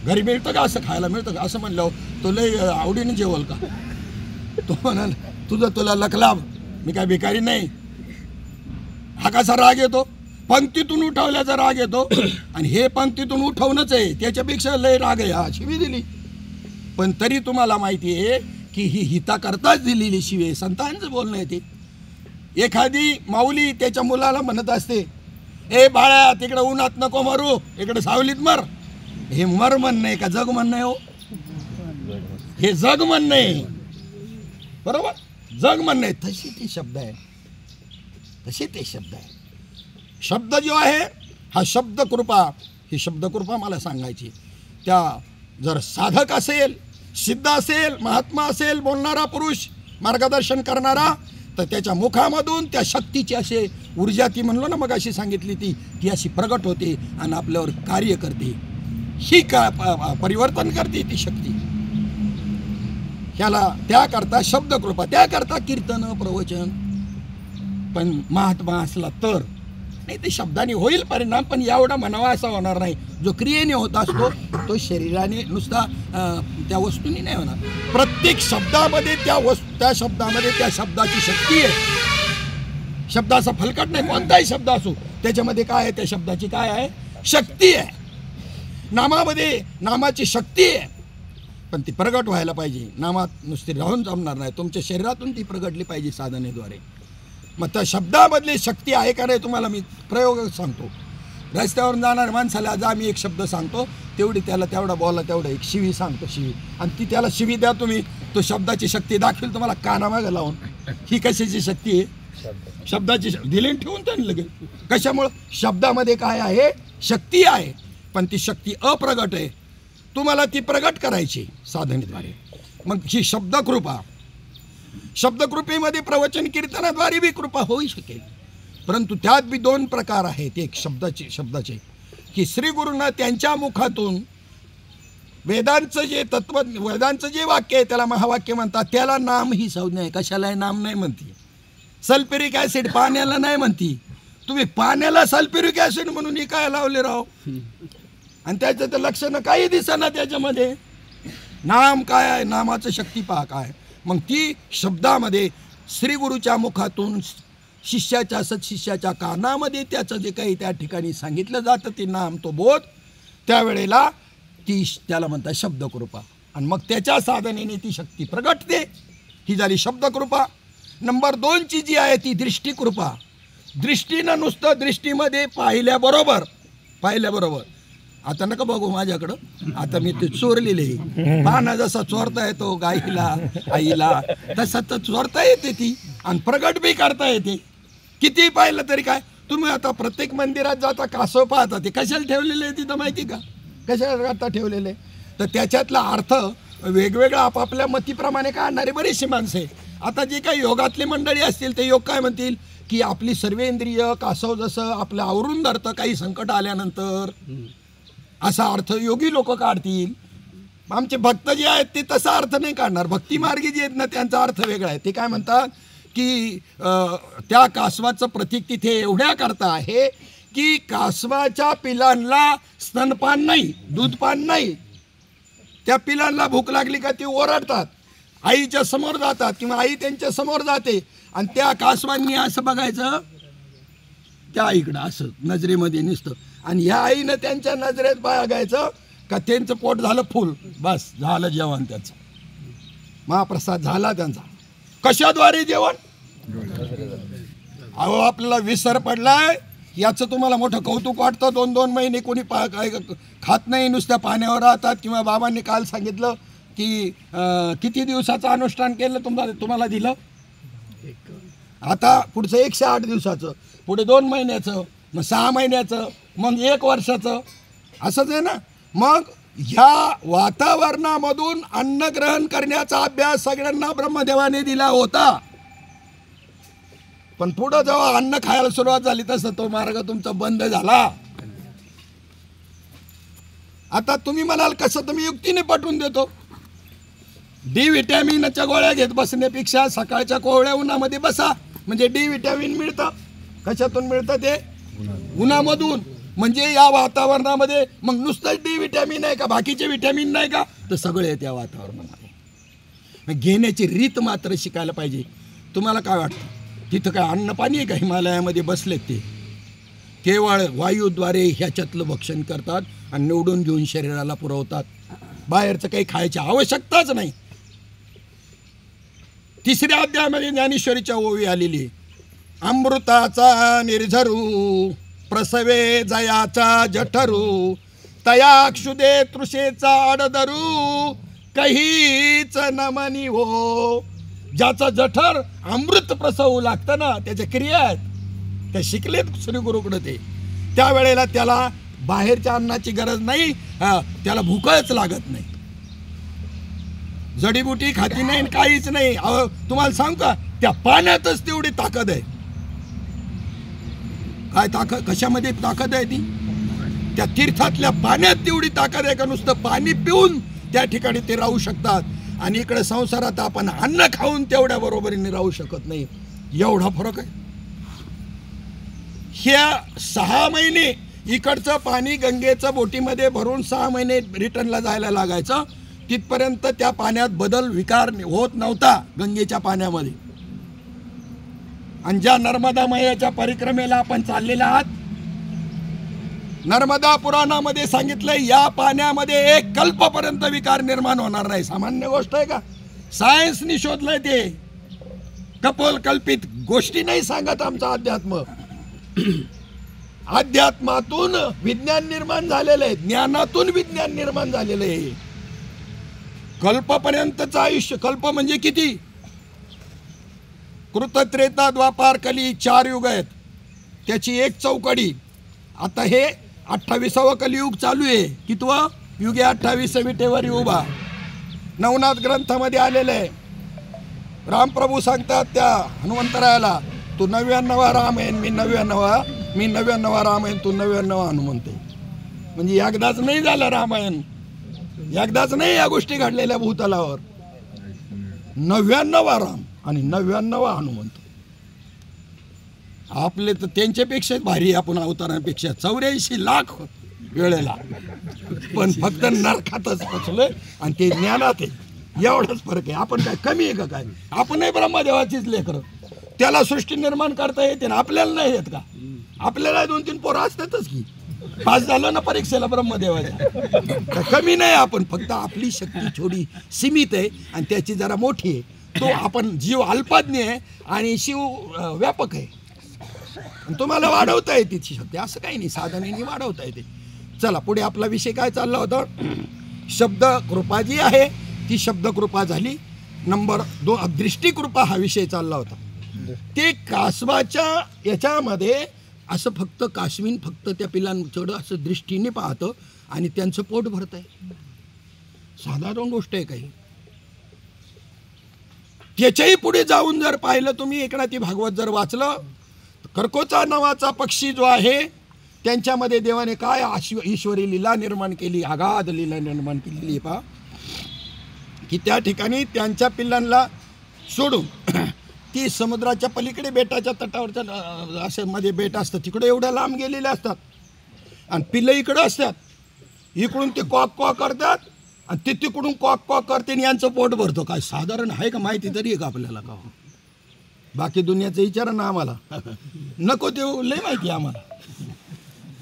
घरी मिळतं का असं, खायला मिळतं का असं म्हणलं तो लय आवडीने जेवल का. तो म्हणाल तुला लखलाभ, मी काय भिकारी नाही. हा कसा राग येतो. पंक्तीतून उठवल्याचा राग येतो. आणि हे पंक्तीतून उठवणंच आहे, त्याच्यापेक्षा लय राग आहे. हा शिवी दिली, पण तरी तुम्हाला माहिती आहे की ही हिताकरताच दिलेली शिवी आहे. संतांचं बोलणं आहे ते. एखादी माऊली त्याच्या मुलाला म्हणत असते, ए बाळा तिकडे उन्हात नको मरू, इकडे सावलीत मर. हे मर म्हणणं आहे का जग म्हणणं आहे हो. हे जग म्हणणं आहे, बरोबर, जग म्हणणं आहे. तशी ती शब्द आहे, तसे ते शब्द आहे. शब्द जो आहे हा शब्द कृपा, ही शब्द कृपा मला सांगायची. त्या जर साधक असेल, सिद्ध असेल, महात्मा असेल, बोलणारा पुरुष, मार्गदर्शन करणारा, तर त्याच्या मुखामधून त्या शक्तीची असे ऊर्जा, ती म्हणलो ना मग अशी सांगितली, ती अशी प्रगट होते आणि आपल्यावर कार्य करते. ही परिवर्तन करते ती शक्ती. ह्याला त्याकरता शब्दकृपा, त्याकरता कीर्तन प्रवचन. पण महात्मा असला तर नाही, ते शब्दाने होईल परिणाम, पण एवढा म्हणावा असा होणार नाही. जो क्रियेने होत असतो तो शरीराने नुसता त्या वस्तूंनी नाही होणार. प्रत्येक शब्दामध्ये त्या शब्दामध्ये त्या शब्दाची शक्ती आहे. शब्दाचा फलकट नाही, कोणताही शब्द असो त्याच्यामध्ये काय आहे, त्या शब्दाची काय आहे, शक्ती आहे. नामामध्ये नामाची शक्ती आहे, पण ती प्रगट व्हायला पाहिजे. नामात नुसती राहून जमणार नाही, तुमच्या शरीरातून ती प्रगटली पाहिजे साधनेद्वारे. मग त्या शब्दामधली शक्ती आहे का नाही, तुम्हाला मी प्रयोग सांगतो. रस्त्यावरून जाणार माणसाला आज आम्ही एक शब्द सांगतो, तेवढी त्याला तेवढा बोला, तेवढा एक शिवी सांगतो, शिवी, आणि ती त्याला शिवी द्या तुम्ही, तो शब्दाची शक्ती दाखवेल तुम्हाला कानामागं लावून. ही कशाची शक्ती आहे, शब्दाची. दिले ठेवून त्यांनी लगेच. कशामुळं, शब्दामध्ये काय आहे, शक्ती आहे, पण ती शक्ती अप्रगट आहे. तुम्हाला ती प्रगट करायची साधनेद्वारे. मग ही शब्दकृपा, शब्दकृपेमध्ये प्रवचन कीर्तनाद्वारे बी कृपा होऊ शकेल, परंतु त्यात बी दोन प्रकार आहेत. एक शब्दाचे की श्री गुरुंना त्यांच्या मुखातून वेदांचं जे तत्व, वेदांचं जे वाक्य आहे त्याला महावाक्य म्हणतात, त्याला नाम ही संज्ञा आहे. कशाला नाम नाही म्हणती. सल्फ्युरिक ॲसिड पाण्याला नाही म्हणती. तुम्ही पाण्याला सल्फ्युरिक ॲसिड म्हणून ही काय लावले राव, आणि त्याचं तर लक्षणं काही दिसेना त्याच्यामध्ये. नाम काय आहे, नामाचं शक्ती पहा काय. मग ती शब्दामध्ये श्रीगुरूच्या मुखातून शिष्याच्या सत्शिष्याच्या कानामध्ये त्याचं जे काही त्या ठिकाणी सांगितलं जातं ते नाम, तो बोध, त्यावेळेला त्याला म्हणतात शब्दकृपा. आणि मग त्याच्या साधनेने ती शक्ती प्रगटते. ही झाली शब्दकृपा. नंबर 2ची जी आहे ती दृष्टीकृपा. दृष्टीनं नुसतं दृष्टीमध्ये पाहिल्याबरोबर, आता नका बघू माझ्याकडं, आता मी ते चोरलेले पाना जसा चोरता येतो गाईला आईला, तसं तर चोरता येते ती, आणि प्रगट बी करता येते. किती पाहिलं तरी काय. तुम्ही आता प्रत्येक मंदिरात जाता, कासव पाहता, ते कशाला ठेवलेले आहे तिथं माहिती का, कशाला आता ठेवलेले. तर त्याच्यातला अर्थ वेगवेगळा आपापल्या मतीप्रमाणे काढणारे बरेचसे माणसं आहे. आता जे काही योगातले मंडळी असतील ते योग काय म्हणतील की आपली सर्वेंद्रिय कासव जसं आपलं आवरून धरतं काही संकट आल्यानंतर, असा अर्थ योगी लोक काढतील. आमचे भक्त जे आहेत ते तसा अर्थ नाही काढणार. भक्ती मार्गी जे आहेत ना त्यांचा अर्थ वेगळा आहे. ते काय म्हणतात की त्या कासवाचं प्रतीक तिथे एवढ्या करता आहे की कासवाच्या पिलांना स्तनपान नाही, दूधपान नाही. त्या पिलांना भूक लागली का ती ओरडतात, आईच्या समोर जातात किंवा आई त्यांच्या समोर जाते, आणि त्या कासवांनी असं बघायचं त्या आईकडं असं नजरेमध्ये नुसतं, आणि ह्या आईनं त्यांच्या नजरेत बघायचं का त्यांचं पोट झालं फुल, बस झालं जेवण, त्याचं महाप्रसाद झाला त्यांचा. कशाद्वारे जेवण, अहो आपल्याला विसर पडलाय याचं तुम्हाला मोठं कौतुक वाटतं. 2-2 महिने कोणी खात नाही, नुसत्या पाण्यावर राहतात. किंवा बाबांनी काल सांगितलं की किती दिवसाचं अनुष्ठान केलं तुम्हाला दिलं, आता पुढचं 108 दिवसाचं, पुढे 2 महिन्याचं, मग 6 महिन्याचं, मग 1 वर्षाचं, असंच आहे ना. मग ह्या वातावरणामधून अन्न ग्रहण करण्याचा अभ्यास सगळ्यांना ब्रह्मदेवाने दिला होता, पण पुढं जेव्हा अन्न खायला सुरुवात झाली तसं तो मार्ग तुमचा बंद झाला. आता तुम्ही म्हणाल कसं, तुम्ही युक्तीने पटवून देतो. डी विटॅमिनच्या गोळ्या घेत बसण्यापेक्षा सकाळच्या कोवळ्या उन्हामध्ये बसा, म्हणजे डी विटॅमिन मिळतं. कशातून मिळतं ते? उन्हामधून. म्हणजे या वातावरणामध्ये मग नुसतंच डी विटॅमिन आहे का, बाकीचे विटॅमिन नाही का? तर सगळे आहेत या वातावरणामध्ये. घेण्याची रीत मात्र शिकायला पाहिजे. तुम्हाला काय वाटतं, तिथं काय अन्न पाणी आहे का हिमालयामध्ये बसलेत ते? केवळ वायूद्वारे ह्याच्यातलं भक्षण करतात आणि निवडून घेऊन शरीराला पुरवतात. बाहेरचं काही खायची आवश्यकताच नाही. 3ऱ्या अध्यायामध्ये ज्ञानेश्वरीच्या ओवी आलेली, अमृताचा निर्झरू प्रसवे जयाचा जठरू, तया क्षुदे तृषेचा अडदरू, कहीच नमनी हो. ज्याचं जठर अमृत प्रसवू लागतं ना, त्याच्या क्रिया आहेत त्या शिकलेत श्री गुरुकडे. ते त्यावेळेला त्याला बाहेरच्या अन्नाची गरज नाही, त्याला भूकच लागत नाही. जडीबुटी खाती नाही, काहीच नाही. तुम्हाला सांगू का, त्या पाण्यातच तेवढी ताकद आहे. काय ताकद, कशामध्ये ताकद आहे ती? त्या तीर्थातल्या पाण्यात तेवढी ताकद आहे का नुसतं पाणी पिऊन त्या ठिकाणी ते राहू शकतात. आणि इकडे संसारात आपण अन्न खाऊन तेवढ्या बरोबरीने राहू शकत नाही. एवढा फरक आहे. ह्या 6 महिने इकडचं पाणी गंगेचं बोटीमध्ये भरून 6 महिने रिटर्नला जायला लागायचं. तिथपर्यंत त्या पाण्यात बदल विकार होत नव्हता गंगेच्या पाण्यामध्ये. आणि ज्या नर्मदा मैयाच्या परिक्रमेला आपण चाललेले आहात, नर्मदा पुराणामध्ये सांगितलंय या पाण्यामध्ये 1 कल्पपर्यंत विकार निर्माण होणार नाही. सामान्य गोष्ट आहे का? सायन्सनी शोधलंय ते. कपोल कल्पित गोष्टी नाही सांगत आमचा अध्यात्म. अध्यात्मातून विज्ञान निर्माण झालेलं आहे, ज्ञानातून विज्ञान निर्माण झालेलं आहे. कल्पपर्यंतचं आयुष्य, कल्प म्हणजे किती? कृत त्रेता द्वापार कली 4 युग आहेत, त्याची एक चौकडी. आता हे 28वं कलियुग चालू आहे. कितवं युग आहे? 28 विटेवर उभा. नवनाथ ग्रंथामध्ये आलेलं आहे. रामप्रभू सांगतात त्या हनुमंतरायाला, तू 99 राम आहे, मी 99 राम आहे, तू 99 हनुमंत आहे. म्हणजे एकदाच नाही झालं रामायण, एकदाच नाही या गोष्टी घडलेल्या भूतलावर. 99 राम आणि 99 हनुमंत. आपले तर त्यांच्यापेक्षा भारी आपण अवतारांपेक्षा 84 लाख वेळेला. पण फक्त नरखातच पचलोय आणि ते ज्ञानात आहे. एवढाच फरक आहे. आपण काय कमी आहे का? काय आपणही ब्रह्मदेवाचीच लेकरं. त्याला सृष्टी निर्माण करता येते ना, आपल्याला नाही येत का? आपल्याला 2-3 पोरं असतातच की. पास झालं ना परीक्षेला ब्रह्मदेवाच्या. कमी नाही आपण, फक्त आपली शक्ती थोडी सीमित आहे आणि त्याची जरा मोठी आहे. तो आपण जीव अल्पज्ञ आहे आणि शिव व्यापक आहे. तुम्हाला वाढवता येते ती शक्ती, असं काही नाही, साधनेने वाढवता येते. चला पुढे आपला विषय काय चालला होता? शब्द कृपा जी आहे ती शब्द कृपा झाली. नंबर 2 दृष्टिकृपा हा विषय चालला होता. ते कासवाच्या याच्यामध्ये असं फक्त कासवीन फक्त त्या पिलांकडं असं दृष्टीने पाहतं आणि त्यांचं पोट भरत आहे. साधारण गोष्ट आहे काही. त्याच्याही पुढे जाऊन जर पाहिलं तुम्ही, इकडं ती भागवत जर वाचलं, कर्कोचा नावाचा पक्षी जो आहे त्यांच्यामध्ये देवाने काय ईश्वरी लीला निर्माण केली, अगाध लीला निर्माण केलेली पहा. की त्या ठिकाणी त्यांच्या पिल्लांना सोडून ती समुद्राच्या पलीकडे बेटाच्या तटावरच्या असं मध्ये बेट असतं, तिकडे एवढ्या लांब गेलेले असतात आणि पिल्लं इकडं असतात. इकडून ते कॉक कॉक करतात आणि ते तिकडून कॉक कॉक करते आणि यांचं पोट भरतो. काय साधारण आहे का? माहिती तरी आहे का आपल्याला? का बाकी दुनियाचं विचारा ना आम्हाला. नको ते लय माहिती आम्हाला.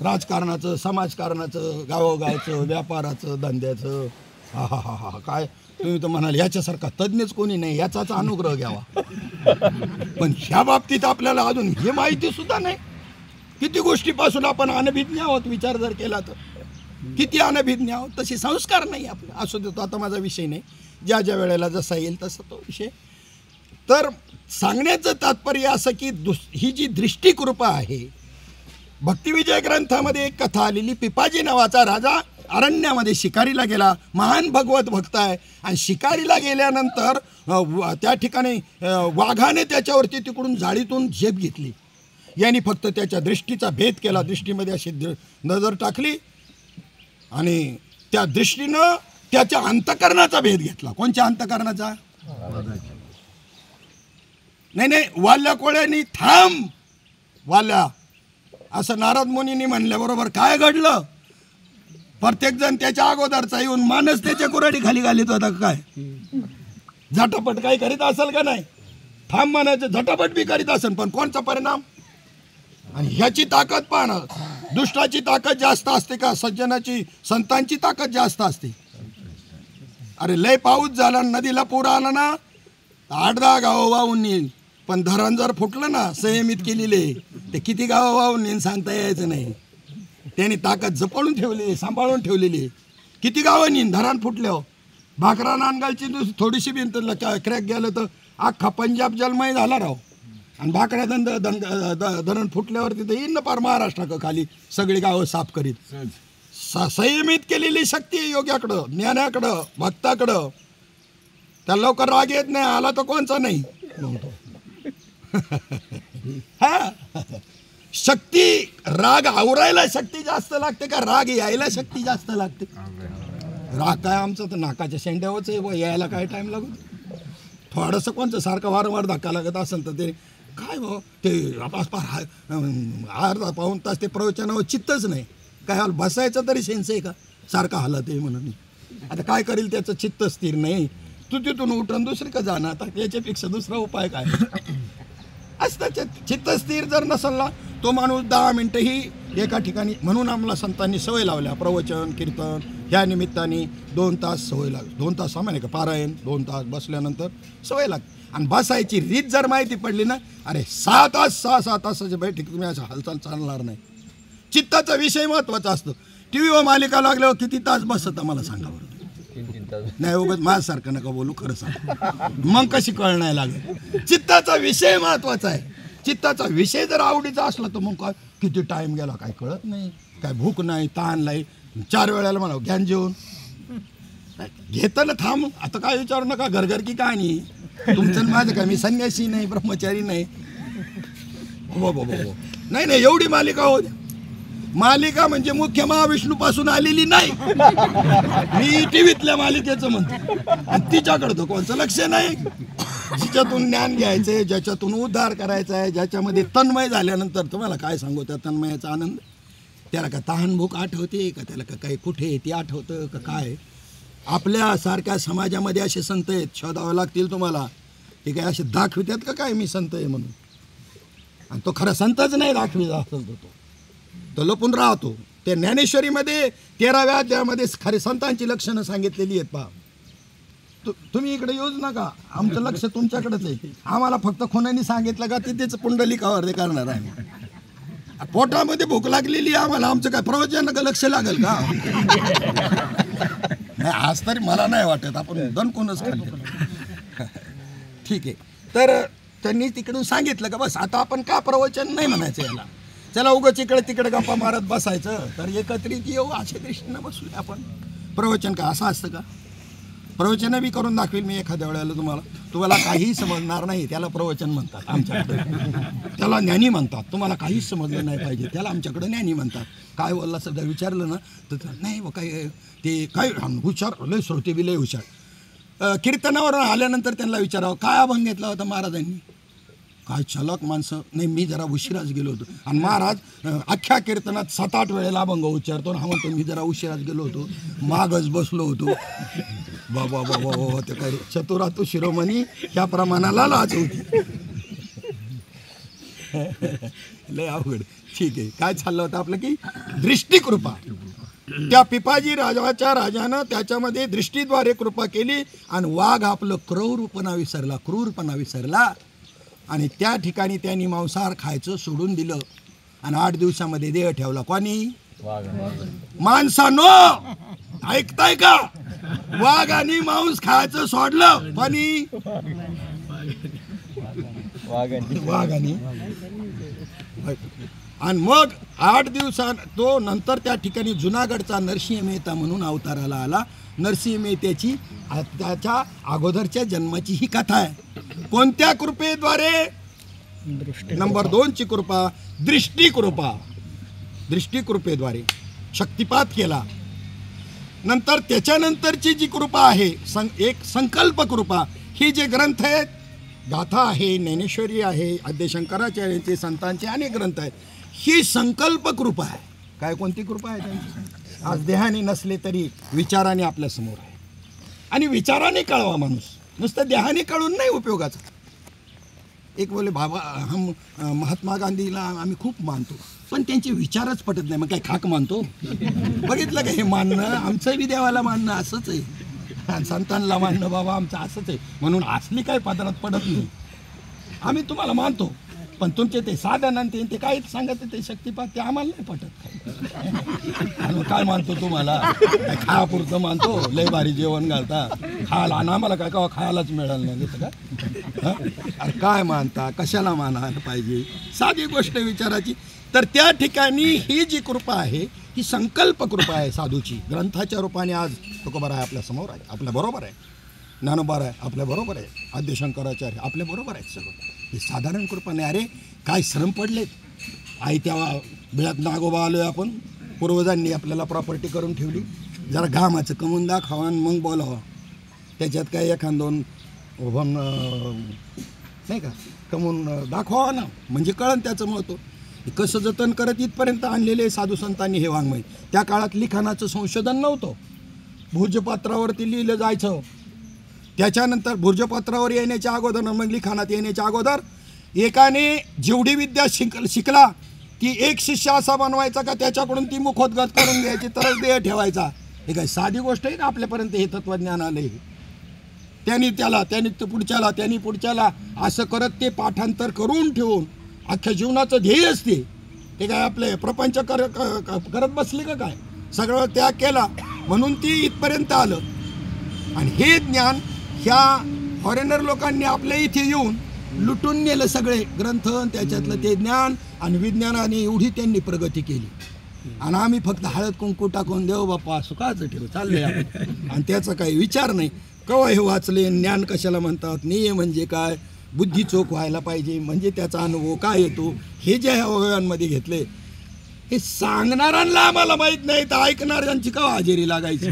राजकारणाचं, समाजकारणाचं, गावोगावचं, व्यापाराचं, धंद्याचं. हा हा हा हा काय तुम्ही तर म्हणाल याच्यासारखा तज्ज्ञच कोणी नाही, याचाच अनुग्रह घ्यावा. पण ह्या बाबतीत आपल्याला अजून हे माहिती सुद्धा नाही. किती गोष्टीपासून आपण अनभिज्ञ आहोत विचार जर केला तर. किती अनभिज्ञ आहोत. तसे संस्कार नाही आपले. असू देतो, आता माझा विषय नाही. ज्या ज्या वेळेला जसा येईल तसा तो विषय. तर सांगण्याचं तात्पर्य असं की ही जी दृष्टिकृपा आहे, भक्तिविजय ग्रंथामध्ये एक कथा आलेली. पिपाजी नावाचा राजा अरण्यामध्ये शिकारीला गेला. महान भगवत भक्त आहे आणि शिकारीला गेल्यानंतर त्या ठिकाणी वाघाने त्याच्यावरती तिकडून जाळीतून झेप घेतली. यांनी फक्त त्याच्या दृष्टीचा भेद केला. दृष्टीमध्ये अशी नजर टाकली आणि त्या दृष्टीनं त्याच्या अंतःकरणाचा भेद घेतला. कोणत्या अंतःकरणाचा? नाही, वाल्या कोळ्यांनी थांब वाल्या असं नारद मुनींनी म्हणल्याबरोबर काय घडलं? प्रत्येक जण त्याच्या अगोदरचा येऊन माणूस त्याच्या कुऱ्हाडी खाली घालीत होता. काय झटापट काही करीत असेल का नाही? थांब म्हणायचं, झटापट बी करीत असेल, पण कोणचा परिणाम? आणि ह्याची ताकद पाहणं. दुष्टाची ताकद जास्त असते का सज्जनाची, संतांची ताकद जास्त असते? अरे लय पाऊस झाला, नदीला पूर आला ना, 8-10 गावं वाहून येईल. पण धरण जर फुटलं ना, संयमित केलेले, ते किती गावं वाहून येईल सांगता यायचं नाही. त्यांनी ताकद जपळून ठेवली, सांभाळून ठेवलेली. किती गावं येईन धरण फुटल्यावर? भाकरा नांदगालची थोडीशी भिंत क्रॅक गेलं तर अख्खा पंजाब जलमय झाला राव. आणि भाकऱ्या धरण फुटल्यावर तिथं येईन ना पार महाराष्ट्राकडं खाली सगळी गावं साफ करीत. संयमित केलेली शक्ती आहे योग्याकडं, ज्ञानाकडं, भक्ताकडं. त्या लवकर राग येत नाही, आला तर कोणचा नाही. हा शक्ती, राग आवरायला शक्ती जास्त लागते का राग यायला शक्ती जास्त लागते? राग काय आमचं तर नाकाच्या शेंड्यावरच आहे, यायला काय टाइम लागतो? थोडंसं कोणतं सारखं वारंवार धक्का लागत असेल तर ते काय भाऊ ते अर्धा पाऊण तास ते प्रवचनावर चित्तच नाही. काय हाल बसायचं तरी सेन्स आहे का? सारखं हालत आहे म्हणून. आता काय करील त्याचं चित्त स्थिर नाही. तू तिथून उठून दुसरी का जाणं? आता याच्यापेक्षा दुसरा उपाय काय असतं? चित्त स्थिर जर नसेल ना, तो माणूस 10 मिनटंही एका ठिकाणी. म्हणून आम्हाला संतांनी सवय लावल्या, प्रवचन कीर्तन ह्या निमित्ताने 2 तास सवय लागते. 2 तास सामान्य का पारायण 2 तास बसल्यानंतर सवय लागते. आणि बसायची रीत जर माहिती पडली ना, अरे 6 तास 6 तासाची बैठक तुम्ही असं हालचाल चालणार नाही. चित्ताचा विषय महत्वाचा असतो. टीव्हीवर मालिका लागल्यावर किती तास बसत मला सांगा बरं? नाही उगाच माझ्यासारखं नका बोलू, खरं सांग. मग कशी कळ नाही लागेल? चित्ताचा विषय महत्वाचा आहे. चित्ताचा विषय जर आवडीचा असला तर मग काय किती टाइम गेला काय कळत नाही. काय भूक नाही, ताण नाही. 4 वेळेला म्हणा घ्यान जेवून घेतं ना, थांब आता काय विचारू नका. घरघर की काय नाही तुमचं माझं काय? मी संन्यासी नाही, ब्रह्मचारी नाही. हो नाही एवढी मालिका हो. मालिका म्हणजे मुख्य महाविष्णू पासून आलेली नाही. मी टीव्हीतल्या मालिकेचं म्हणतो. आणि तिच्याकडं तर कोणचं लक्ष नाही. जिच्यातून ज्ञान घ्यायचंय, ज्याच्यातून उद्धार करायचा आहे, ज्याच्यामध्ये तन्मय झाल्यानंतर तुम्हाला काय सांगू त्या तन्मयाचा आनंद. त्याला का तहान भूक आठवते का? त्याला का काही कुठे ते आठवतं का काय? आपल्यासारख्या समाजामध्ये असे संत आहेत, शोधावे लागतील तुम्हाला. ते काय असे दाखवितात का काय मी संत आहे म्हणून? आणि तो खरा संतच नाही दाखविता असेल तो लपून राहतो. त्या ज्ञानेश्वरीमध्ये 13व्या अध्यायामध्ये खरे संतांची लक्षणं सांगितलेली आहेत. पहा तुम्ही इकडे येऊच नका, आमचं लक्ष तुमच्याकडेच आहे. आम्हाला फक्त खुनानी सांगितलं का तिथेच पुंडलिकावर ते करणार आहे. पोटामध्ये भूक लागलेली आम्हाला, आमचं काय प्रवचन का लक्ष लागेल का? नाही आज तरी मला नाही वाटत आपण दणकूनच खाल्ले. ठीक आहे, तर त्यांनी तिकडून सांगितलं का बस आता आपण का प्रवचन नाही म्हणायचं याला. चला उगाच इकडे तिकडे गप्पा मारत बसायचं, तर एकत्रित येऊ अशा दृष्टीनं बसूया आपण. प्रवचन का असं असतं का? प्रवचन बी करून दाखवेल मी एखाद्या वेळेला. तुम्हाला काहीही समजणार नाही त्याला प्रवचन म्हणतात आमच्याकडे. त्याला ज्ञानी म्हणतात. तुम्हाला काहीच समजलं नाही पाहिजे त्याला आमच्याकडे ज्ञानी म्हणतात. काय बोलला सध्या विचारलं ना तर नाही व काय ते काय हुशार लय श्रोते बी लय हुशार. कीर्तनावर आल्यानंतर त्यांना विचारावं काय अभंग घेतला होता महाराजांनी. काय छलक माणसं. नाही मी जरा उशिराच गेलो होतो. आणि महाराज अख्ख्या कीर्तनात 7-8 वेळेला अभंग उच्चारतो. हा म्हणतो मी जरा उशिराच गेलो होतो, मागच बसलो होतो. बाबा बाबा बाबा ते काय चतुरातू शिरोमणी त्या प्रमाणाला लाज होती. लय अवघड. ठीक आहे, काय चाललं होतं आपलं की दृष्टिकृपा. त्या पिपाजी राजाच्या राजानं त्याच्यामध्ये दृष्टीद्वारे कृपा केली आणि वाघ आपलं क्रूरपणा विसरला आणि त्या ठिकाणी त्यांनी मांसाहार खायचं सोडून दिलं आणि 8 दिवसामध्ये देह ठेवला. कोणी? माणसानो ऐकताय का? वाघाने मांस खायचं सोडलं. कोणी? वाघाने. आणि मग 8 दिवसात तो नंतर त्या ठिकाणी जुनागडचा नरसिंह मेहता म्हणून अवताराला आला. नरसिंह मेहत्याची त्याच्या अगोदरच्या जन्माची ही कथा आहे. कोणत्या कृपेद्वारे? नंबर 2 ची कृपा दृष्टिकृपा. दृष्टिकृपेद्वारे शक्तिपात केला. नंतर त्याच्यानंतरची जी कृपा आहे एक संकल्प कृपा, ही जे ग्रंथ आहेत, गाथा आहे, ज्ञानेश्वरी आहे, आद्य शंकराचार्यांचे संतांचे अनेक ग्रंथ आहेत, ही संकल्प कृपा आहे. काय कोणती कृपा आहे त्यांची? आज देहाने नसले तरी विचाराने आपल्या समोर आहे. आणि विचाराने कळवा माणूस, नुसतं देहाने कळून नाही उपयोगाचा. एक बोले बाबा हम महात्मा गांधीला आम्ही खूप मानतो, पण त्यांचे विचारच पटत नाही, मग काय खाक मानतो? बघितलं का, हे मानणं आमचं बी देवाला मानणं असंच आहे, संतांना मानणं बाबा आमचं असंच आहे, म्हणून असली काय पदरात पडत नाही. आम्ही तुम्हाला मानतो, पण तुमचे ते साधन आणि ते काहीच सांगत ते शक्तिपात ते आम्हाला नाही पटत. काय काय मानतो तुम्हाला? काय खायापुरतं मानतो, लय भारी जेवण घालता खायला, आणि आम्हाला काय का खायलाच मिळालं नाही घेतं का? अरे काय मानता, कशाला मानायला पाहिजे? साधी गोष्ट विचाराची. तर त्या ठिकाणी ही जी कृपा आहे, ही संकल्प कृपा आहे साधूची. ग्रंथाच्या रूपाने आज तुकोबा आहे आपल्यासमोर आहे, आपल्याबरोबर आहे, ज्ञानोबा आहे आपल्याबरोबर आहे, आद्य शंकराचार्य आपल्याबरोबर आहेत. सगळं ही साधारण कृपा नाही. अरे काय श्रम पडलेत. आई तेव्हा बिळात नागोबा आलोय आपण, पूर्वजांनी आपल्याला प्रॉपर्टी करून ठेवली, जरा घामाचं कमवून दाखवा आणि मग बोलावं. त्याच्यात काय एखाद दोन उभं नाही का कमवून दाखवा ना, म्हणजे कळन त्याचं महत्त्व. कसं जतन करत इथपर्यंत आणलेले साधू संतांनी हे वाङ्मय. त्या काळात लिखाणाचं संशोधन नव्हतं, भुर्जपत्रावरती लिहिलं जायचं. त्याच्यानंतर भुर्जपत्रावर येण्याच्या अगोदर, मग लिखाणात येण्याच्या अगोदर एकाने जेवढी विद्या शिकला ती एक शिष्य असा बनवायचा का त्याच्याकडून ती मुखोद्गत करून घ्यायची, तरच देह ठेवायचा. हे काय साधी गोष्ट आहे का आपल्यापर्यंत हे तत्त्वज्ञान आले? त्यांनी पुढच्याला, त्यांनी पुढच्याला असं करत ते पाठांतर करून ठेवून अख्ख्या जीवनाचं ध्येय असते. ते काय आपले प्रपंच करत बसले का काय? सगळं त्याग केला म्हणून ती इथपर्यंत आलं. आणि हे ज्ञान ह्या फॉरेनर लोकांनी आपल्या इथे येऊन लुटून नेलं सगळे ग्रंथ, त्याच्यातलं ते ज्ञान. आणि विज्ञानाने एवढी त्यांनी प्रगती केली, आणि आम्ही फक्त हळद कुंकू टाकून देव बाप्पा सुखाचं ठेव चाललंय आपण, आणि त्याचा काही विचार नाही. केव्हा हे वाचले, ज्ञान कशाला म्हणतात, नियम म्हणजे काय, बुद्धी चोख व्हायला पाहिजे, म्हणजे त्याचा अनुभव काय येतो, हे जे अवयवांमध्ये घेतले, हे सांगणाऱ्यांना आम्हाला माहीत नाही, तर ऐकणाऱ्यांची केव्हा हजेरी लागायची.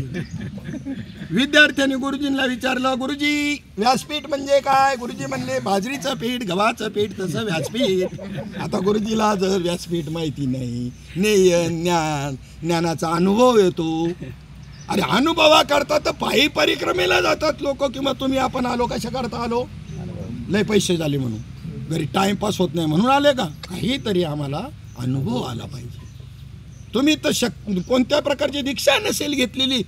विद्यार्थ्यांनी गुरुजींना विचारलं, गुरुजी व्यासपीठ म्हणजे काय? गुरुजी म्हणले बाजरीचं पीठ, गव्हाचं पीठ, तसं व्यासपीठ. आता गुरुजीला जर व्यासपीठ माहिती नाही, ज्ञानाचा अनुभव येतो. अरे अनुभवा करता तर पायी परिक्रमेला जातात लोक, किंवा तुम्ही आपण आलो कशा करता आलो? लय पैसे झाले म्हणून, घरी टाइमपास होत नाही म्हणून आले का? काहीतरी आम्हाला अनुभव आला पाहिजे. तुम्ही तर कोणत्या प्रकारची दीक्षा नसेल घेतलेली,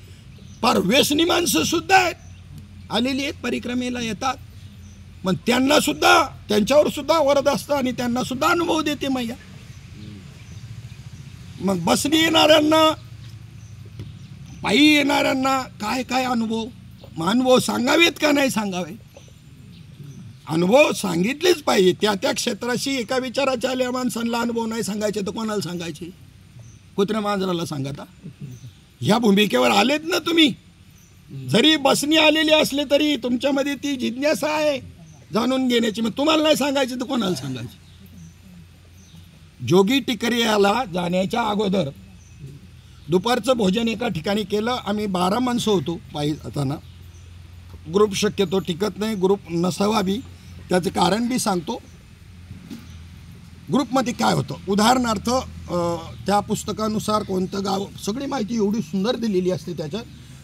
फार व्यसनी माणसं सुद्धा आहेत, आलेली आहेत, परिक्रमेला येतात, पण त्यांना सुद्धा, त्यांच्यावर सुद्धा वरद असतं आणि त्यांना सुद्धा अनुभव देते मैया. मग बसनी येणाऱ्यांना, पायी येणाऱ्यांना काय काय अनुभव, मग अनुभव सांगावेत का नाही सांगावे? अनुभव सांगितलेच पाहिजे. त्या त्या क्षेत्राशी एका विचाराच्या आल्या माणसांना अनुभव नाही सांगायचे तर कोणाला सांगायचे? कुत्र्या मांजराला सांगता? ह्या भूमिकेवर आलेत ना तुम्ही, जरी बसनी आलेली असले तरी तुमच्यामध्ये ती जिज्ञासा आहे जाणून घेण्याची, मग तुम्हाला नाही सांगायची तर कोणाला सांगायची? जोगी टिकरियाला जाण्याच्या अगोदर दुपारचं भोजन एका ठिकाणी केलं. आम्ही 12 माणसं होतो पायी जाताना. ग्रुप शक्यतो टिकत नाही, ग्रुप नसावा बी. त्याचं कारण बी सांगतो. ग्रुपमध्ये काय होतं, उदाहरणार्थ त्या पुस्तकानुसार कोणतं गाव, सगळी माहिती एवढी सुंदर दिलेली असते त्याच्यात,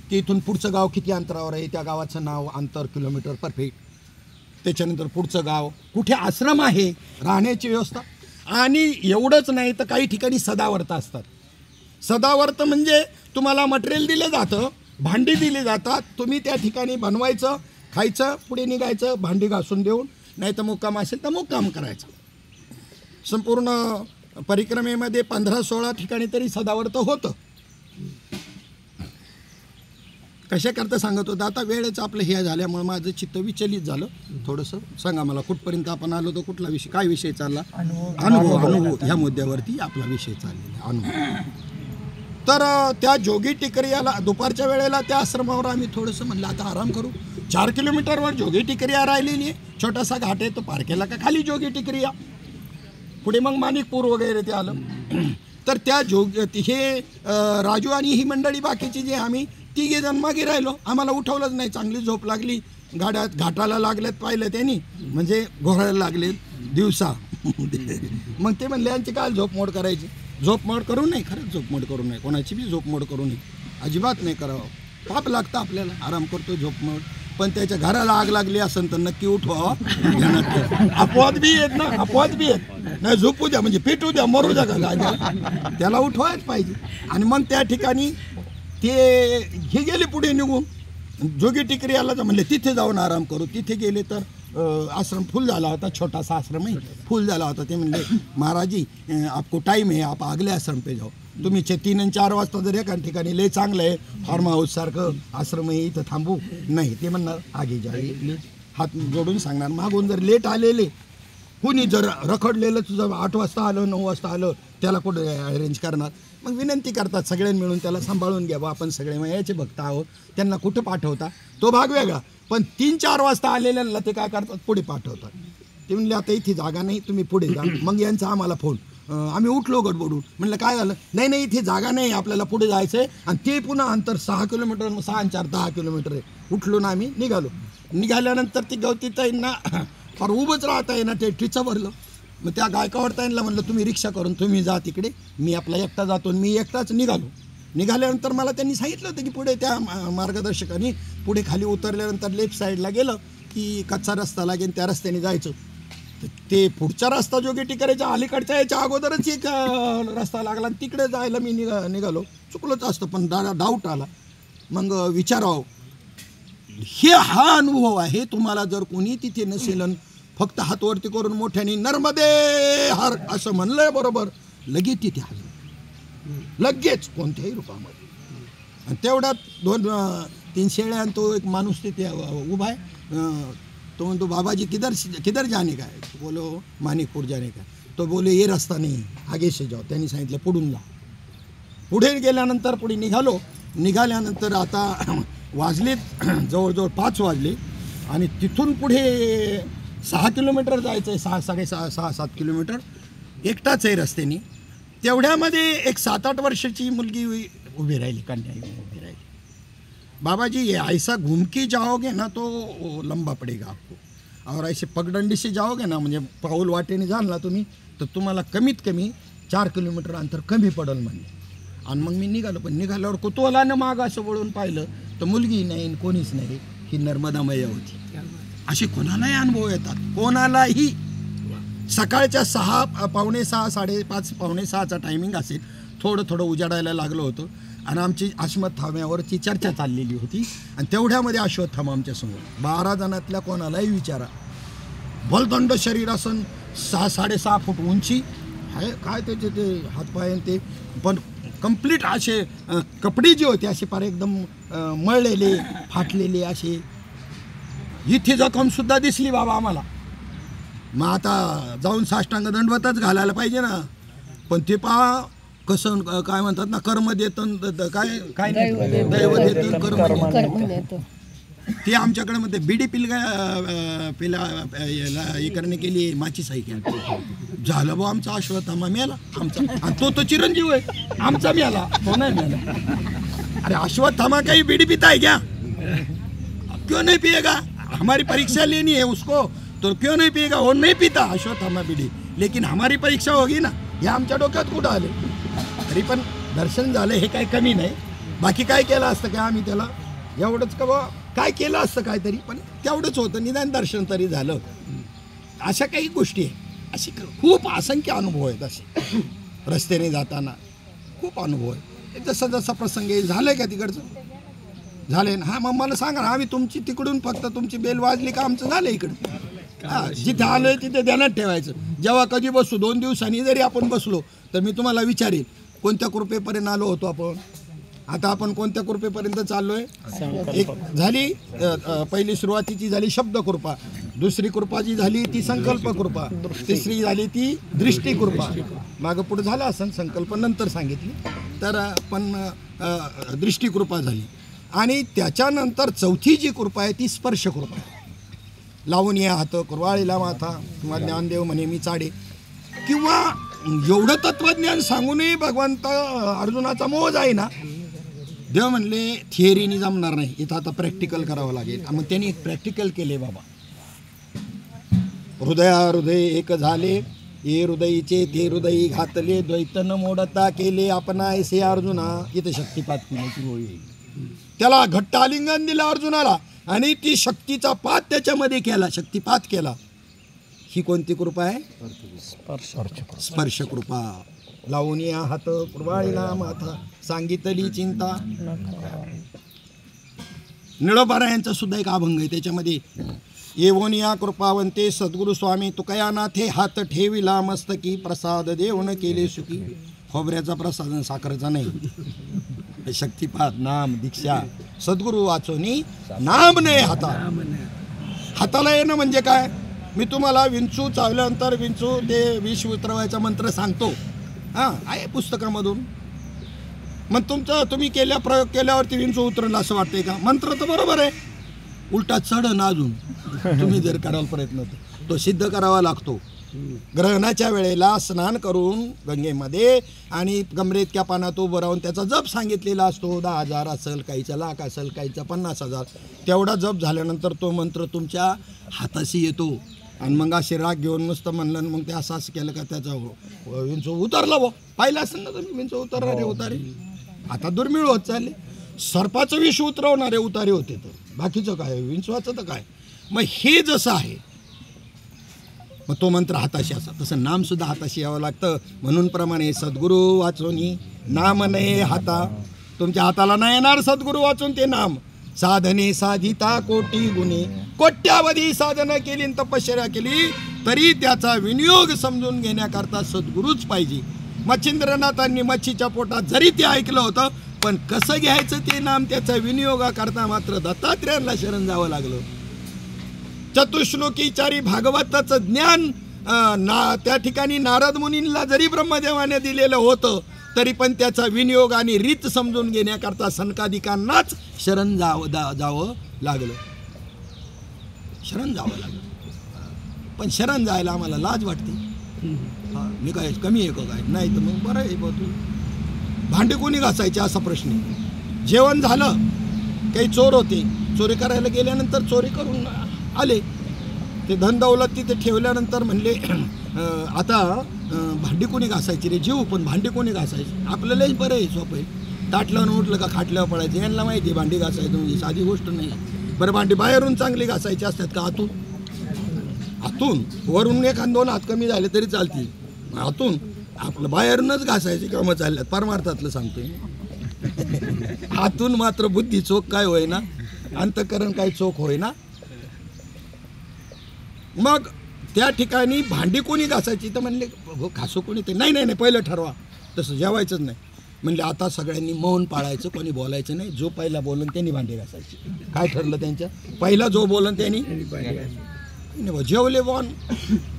की इथून पुढचं गाव किती अंतरावर आहे, त्या गावाचं नाव, अंतर, किलोमीटर परफेक्ट. त्याच्यानंतर पुढचं गाव, कुठे आश्रम आहे, राहण्याची व्यवस्था. आणि एवढंच नाही तर काही ठिकाणी सदावर्त असतात. सदावर्त म्हणजे तुम्हाला मटेरियल दिलं जातं, भांडी दिली जातात, तुम्ही त्या ठिकाणी बनवायचं, खायचं, पुढे निघायचं, भांडी घासून देऊन, नाही तर मुक्काम असेल तर मुक्काम करायचं. संपूर्ण परिक्रमेमध्ये 15-16 ठिकाणी तरी सदावर्त होतं. कशा करता सांगत होतं, आता वेळेचं आपलं हे झाल्यामुळे माझं चित्त विचलित झालं थोडंसं. सांगा मला कुठपर्यंत आपण आलो, तर कुठला विषय, काय विषय चालला? अनुभव ह्या मुद्द्यावरती आपला विषय चाललेला अनुभव. तर त्या जोगी टिकरियाला दुपारच्या वेळेला त्या आश्रमावर आम्ही थोडंसं म्हणलं आता आराम करू. 4 किलोमीटरवर जोगी टिकरिया राहिलेली आहे, छोटासा घाट आहे, तो पार केला का खाली जोगी टिकरिया, पुढे मग माणिकपूर वगैरे ते आलं. तर त्या हे राजू आणि ही मंडळी बाकीची जे आम्ही तिघे जण मागे राहिलो, आम्हाला उठवलंच नाही. चांगली झोप लागली, गाड्यात घाटाला लागल्यात पाहिलं त्यांनी, म्हणजे घोरायला लागलेत दिवसा. मग ते म्हणले यांची काय झोपमोड करायची. झोपमोड करू नये, खरंच झोपमोड करू नये, कोणाची बी झोपमोड करू नये, अजिबात नाही करावं. पाप लागतं आपल्याला, आराम करतो झोपमोड. पण त्याच्या घराला आग लागली असेल तर नक्की उठवा. अपवाद बी येत ना, अपवाद बी येत नाही. झोपू द्या म्हणजे पेटू द्या, मरू द्या का, त्याला उठवायच पाहिजे. आणि मग त्या ठिकाणी ते हे गेले पुढे निघून जोगी टिकरी आला तर म्हणले तिथे जाऊन आराम करू. तिथे गेले तर आश्रम फुल झाला होता, छोटासा आश्रम आहे, फुल झाला होता. ते म्हणले महाराज जी आपको टाइम है, आप अगले आश्रम पे जाओ. तुम्ही 3 आणि 4 वाजता जर एका ठिकाणी लय चांगलं आहे, फार्म हाऊस सारखं आश्रम आहे, इथं थांबू नाही. ते म्हणणार आगे जाईल, हात जोडून सांगणार. मागून जर लेट आलेले कुणी जर रखडलेलं तुझं 8 वाजता आलं 9 वाजता आलं, त्याला कुठं अरेंज करणार. मग विनंती करतात सगळ्यांनी मिळून त्याला सांभाळून घ्यावं, आपण सगळे याचे भक्त आहोत, त्यांना कुठं पाठवता तो भाग वेगळा. पण 3-4 वाजता आलेल्यांना ते काय करतात, पुढे पाठवतात. ते म्हणले आता इथे जागा नाही, तुम्ही पुढे जा. मग यांचा आम्हाला फोन, आम्ही उठलो गडबडून. म्हणलं काय झालं, नाही इथे जागा नाही, आपल्याला पुढे जायचं आहे. आणि ते पुन्हा अंतर 6 किलोमीटर, 6 आणि 4 10 किलोमीटर आहे. उठलो ना आम्ही, निघाल्यानंतर ती गवतीताईंना फार उभंच राहता येईना, ते टिचं भरलं. मग त्या गायकवाडताईंना म्हणलं तुम्ही रिक्षा करून तुम्ही जा तिकडे, मी आपला एकटा जातो. मी एकटाच निघाल्यानंतर मला त्यांनी सांगितलं होतं की पुढे त्या मार्गदर्शकांनी पुढे खाली उतरल्यानंतर लेफ्ट साईडला गेलं की कच्चा रस्ता लागेल, त्या रस्त्याने जायचं. ते पुढचा रस्ता जोगी टिकरीच्या अलीकडच्या याच्या अगोदरच एक रस्ता लागला आणि तिकडे जायला मी निघालो. चुकलोच असतं पण डाऊट आला. मग विचारावं, हा अनुभव आहे तुम्हाला. जर कोणी तिथे नसेल फक्त हात वरती करून मोठ्याने नर्मदे हर असं म्हणलंय बरोबर, लगेच तिथे हजर, लगेच कोणत्याही रूपामध्ये. आणि तेवढ्यात 2-3 शेळ्या आणि तो एक माणूस तिथे उभा आहे. तो म्हणतो बाबाजी किधर जाने का है. तो बोलो मानिकपूर जाने का. तो बोले ये रास्ता नहीं, आगे से जाओ. त्यांनी सांगितलं पुढून जा. पुढे गेल्यानंतर पुढे निघाल्यानंतर आता वाजलेत जवळजवळ 5 वाजले आणि तिथून पुढे 6 किलोमीटर जायचं आहे, 6-6.5-7 किलोमीटर. एकटाच आहे रस्त्याने. तेवढ्यामध्ये एक 7-8 वर्षाची मुलगी उभी राहिली, कन्या उभी राहिली. बाबाजी ये ऐसा घूम के जाओगे ना तो लंबा पडेगा आपको, और ऐसे पगडंडी से जाओगे ना, म्हणजे पाऊल वाटेने जाल ना तुम्ही, तर तुम्हाला कमीत कमी 4 किलोमीटर अंतर कमी पडेल म्हणले. आणि मग मी निघालो. पण निघाल्यावर कुतूहलानं माग असं वळून पाहिलं तर मुलगी नाही, कोणीच नाही. ही नर्मदामय्या होती. असे कोणालाही अनुभव येतात, कोणालाही. सकाळच्या 6, पावणे 6, 5:30, पावणे 6चा टायमिंग असेल. थोडं उजाडायला लागलं होतं आणि आमची अश्वत्थाम्यावरची चर्चा चाललेली होती. आणि तेवढ्यामध्ये अश्वत्थामा आमच्यासमोर. 12 जणातल्या कोणालाही विचारा, बलदंड शरीर असन, 6-6.5 फूट उंची आहे, काय त्याचे ते हातपाय ते, पण कंप्लीट असे कपडे जे होते असे फार एकदम मळलेले फाटलेले असे. इथे जखमसुद्धा दिसली बाबा आम्हाला. मग आता जाऊन साष्टांग दंडवतच घालायला पाहिजे ना. पण ते पहा कसं काय म्हणतात ना, कर्म देतं काय दैव देतं कर्म देतं. ते आमच्याकडे म्हणते बीडी पिला याला हे करणे केली माची साई झालं बा. आमचा अश्वत्थामा मेला आमचा. आणि तो चिरंजीव आहे, आमचा मेला, तो नाही मेला. अरे अश्वत्थामा काही बीडी पीता है क्या? क्यों नहीं पिएगा? हमारी परीक्षा लेनी है उसको, तो क्यों नहीं पिएगा? वो नहीं पीता अश्वत्थामा बीडी, लेकिन हमारी परीक्षा होगी ना. हे आमच्या डोक्यात कुठं आले. तरी पण दर्शन झालं हे काही कमी नाही. बाकी काय केलं असतं का आम्ही त्याला, एवढंच का बा काय केलं असतं काहीतरी, पण तेवढंच होतं, निदान दर्शन तरी झालं. अशा काही गोष्टी आहे. अशी खूप असंख्य अनुभव आहेत असे रस्त्याने जाताना, खूप अनुभव आहे. जसा प्रसंग येईल. झालं का तिकडचं? झाले ना. हां, मग मला सांगा ना, आम्ही तुमची तिकडून फक्त तुमची बेल वाजली का आमचं झालं इकडं. हां, जिथे आलो आहे तिथे ध्यानात ठेवायचं. जेव्हा कधी बसू 2 दिवसांनी जरी आपण बसलो तर मी तुम्हाला विचारेल कोणत्या कृपेपर्यंत आलो होतो आपण. आता आपण कोणत्या कृपेपर्यंत चाललो आहे? एक झाली पहिली सुरुवातीची झाली शब्द कृपा, दुसरी कृपा जी झाली ती संकल्प कृपा, तिसरी झाली ती दृष्टी कृपा. मागं पुढे झालं असं, संकल्प नंतर सांगितली. तर पण दृष्टी कृपा झाली. आणि त्याच्यानंतर चौथी जी कृपा आहे ती स्पर्श कृपा आहे. लावून या हात कुरवाळीला माथा किंवा ज्ञानदेव म्हणे मी चाडे. किंवा एवढं तत्वज्ञान सांगूनही भगवंत अर्जुनाचा मोह आहे ना, देव म्हणले थिअरीनी जमणार नाही, इथं आता प्रॅक्टिकल करावं लागेल. मग त्यांनी प्रॅक्टिकल केले बाबा. हृदय एक झाले, हे हृदयीचे ते हृदयी घातले, द्वैतन मोडता केले आपणा ऐसे अर्जुना. इथं शक्तिपात केल्याची गोळी आहे. त्याला घट्ट आलिंगन दिलं अर्जुनाला आणि ती शक्तीचा पात त्याच्यामध्ये केला, शक्तिपात केला. ही कोणती कृपा आहे? स्पर्श कृपा. लावून या हात कुरवाळीला माथा, सांगितली चिंता. निळोबारा यांचा सुद्धा एक अभंग आहे त्याच्यामध्ये. येवोन या कृपावंते सद्गुरु स्वामी तुकयानाथे, हात ठेविला मस्तकी, प्रसाद देऊन केले सुखी. खोबऱ्याचा प्रसाद, साखरेचा नाही. शक्तिपात, नाम, दीक्षा. सद्गुरु वाचोनी नाम नाही हाताला येणं म्हणजे काय? मी तुम्हाला विंचू चावल्यानंतर विंचू ते विष उतरवायचा मंत्र सांगतो, हां आहे पुस्तकामधून. मग तुम्ही प्रयोग केल्यावरती विंचू उतरलं असं वाटतंय का? मंत्र तर बरोबर आहे, उलटा चढ अजून. तुम्ही जर करायला प्रयत्न तो सिद्ध करावा लागतो. ग्रहणाच्या वेळेला स्नान करून गंगेमध्ये आणि कमरेतक्या पानात उभं राहून त्याचा जप सांगितलेला असतो. 10,000 असेल, काहीचा लाख असेल, काहीचा 50,000. तेवढा जप झाल्यानंतर तो मंत्र तुमच्या हाताशी येतो. आणि मग असे राग घेऊन नुसतं म्हणलं, मग ते असं केलं का त्याचा विंचू उतरला. पाहिलं असेल ना तुम्ही, विंचू उतरणारे उतारे आता दुर्मिळ होत चालले. सर्पाचं विष उतरवणारे उतारे होते, तर बाकीचं काय, विंचवाचं तर काय. मग हे जसं आहे, मग तो मंत्र हाताशी असा, तसं नाम सुद्धा हाताशी यावं लागतं. म्हणून प्रमाणे सद्गुरू वाचूनी नाम नये हाता. तुमच्या हाताला नाही येणार सद्गुरू वाचून ते नाम. साधने साधिता कोटी गुणे, कोट्यावधी साधना केली, तपश्चर्या केली, तरी त्याचा विनियोग समजून घेण्याकरता सद्गुरूच पाहिजे. मच्छिंद्रनाथांनी मच्छीच्या पोटात जरी ते ऐकलं होतं, पण कसं घ्यायचं ते नाम, त्याचा विनियोगाकरता मात्र दत्तात्रेयांना शरण जावं लागलं. चतुश्लोकीचारी भागवताचं ज्ञान त्या ठिकाणी नारद मुनींना जरी ब्रह्मदेवाने दिलेलं होतं, तरी पण त्याचा विनियोग आणि रीत समजून घेण्याकरता सनकादिकांनाच शरण जावं लागलं. पण शरण जायला आम्हाला लाज वाटते. मी काय कमी आहे का काय? नाही तर मग बरं आहे बा. तू भांडे कोणी घासायचे असा प्रश्न. जेवण झालं, काही चोर होते, चोरी करायला गेल्यानंतर चोरी करून आले. ते धन दौलत तिथे ठेवल्यानंतर म्हणले आता भांडी कोणी घासायची रे जीव, पण भांडी कोणी घासायची? आपल्यालाही बरं आहे, सोपं आहे. ताटल्यावर उठलं का खाटल्यावर पडायचं, यांना माहिती आहे भांडी घासायचं म्हणजे साधी गोष्ट नाही. बरं, भांडी बाहेरून चांगली घासायची असतात का आतून? वरून 1-2 हात कमी झाले तरी चालतील. आतून आपलं बाहेरूनच घासायची कामं चालल्यात, परमार्थातलं सांगतोय. आतून मात्र बुद्धी चोख काय होईना, अंतःकरण काय चोख होईना. मग त्या ठिकाणी भांडी कोणी घासायची तर म्हणले घासू कोणी ते नाही पहिलं ठरवा, तसं जेवायचंच नाही. म्हणले आता सगळ्यांनी मौन पाळायचं, कोणी बोलायचं नाही. जो पहिला बोलन त्यांनी भांडी घासायची. काय ठरलं त्यांच्या? पहिला जो बोलन त्यांनी जेवले बॉन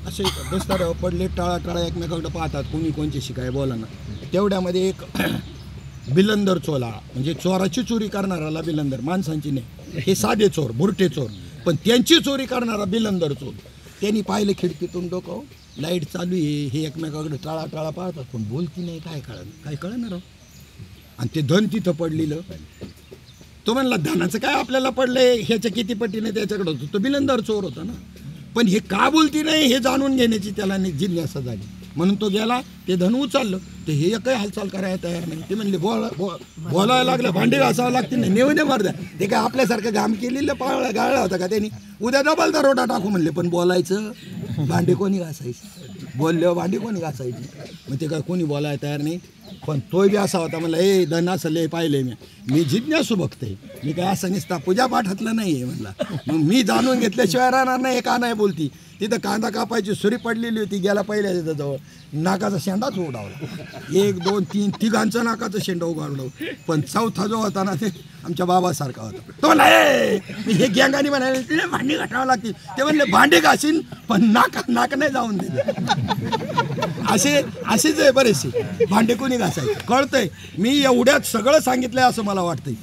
असे बसतार पडले, टाळा एकमेकाकडे पाहतात, कोणी कोणची काय बोला ना. तेवढ्यामध्ये एक बिलंदर चोला, म्हणजे चोराची चोरी करणाराला बिलंदर, माणसांची नाही, हे साधे चोर, बुरटे चोर, पण त्यांची चोरी करणारा बिलंदर चोर. त्यांनी पाहिलं खिडकीतून डोकं, लाईट चालू आहे, हे एकमेकाकडे टाळा पाहतात, पण बोलती नाही. काय कळणार. आणि ते धन तिथं पडलेलं. तो म्हणला धनाचं काय आपल्याला पडलंय, ह्याच्या किती पटीने त्याच्याकडे होतं. तो बिलंदर चोर होता ना. पण हे का बोलती नाही हे जाणून घेण्याची त्याला जिज्ञासा झाली. म्हणून तो गेला, ते धन उचललं. ते हे काही हालचाल करायला तयार नाही. ते म्हणले बोलायला लागलं, भांडी घासावं लागते नाही, नेऊ दे मारद्या. ते काय आपल्यासारखं घाम केलेलं गाळला होता का त्यांनी? उद्या डबल दरोडा टाकू म्हणले. पण बोलायचं, भांडी कोणी घासायची? बोलल्यावर भांडी कोणी घासायची? मग ते काय कोणी बोलायला तयार नाही. पण तोय बी असा होता, म्हणला ए धन असं लय पाहिले मी जिज्ञासू बघते, मी काय असं निसता पूजापाठातलं नाही आहे म्हणला. मग मी जाणून घेतल्याशिवाय राहणार नाही. का नाही बोलती? तिथं कांदा कापायची सुरी पडलेली होती, गेला पहिल्या तिथं जवळ, नाकाचा शेंडाच उडावला. 1, 2, 3 तिघांचं नाकाचं शेंडा उगाडलं. पण चौथा जो होता ना, ते आमच्या बाबासारखा होता. तो म्हणला हे गँगाने म्हणाले तिला भांडी घासावं लागते. ते म्हणले भांडी घासीन, पण नाक नाही जाऊन दिले. असेच आहे बरेचसे. भांडे कोणी घासायचे कळतंय. मी एवढ्यात सगळं सांगितलंय असं मला वाटतंय.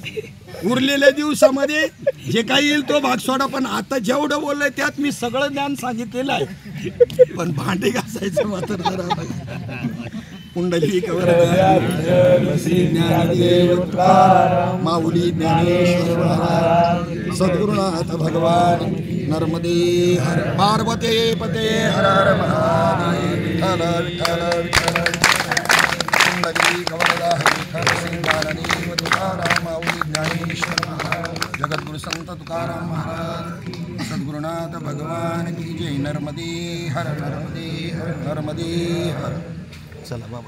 उरलेल्या दिवसामध्ये जे काही येईल तो भाग सोडा, पण आता जेवढं बोललंय त्यात मी सगळं ज्ञान सांगितलेलं आहे. पण भांडे घासायचं मात्र जरा पुंडलिक वरद श्री ज्ञानदेव तुकाराम माऊली ज्ञानेश्वर महाराज सद्गुरुनाथ भगवान नर्मदे हर पार्वते पते हर हर महादेव विठ्ठल विठ्ठल विठ्ठल पुंडलिक वरद विठ्ठल श्री ज्ञानदेव तुकाराम माऊली ज्ञानेश्वर महाराज जगद्गुरु संत तुकाराम महाराज सद्गुरुनाथ भगवान की जय नर्मदे हर नर्मदे हर चला बाबा.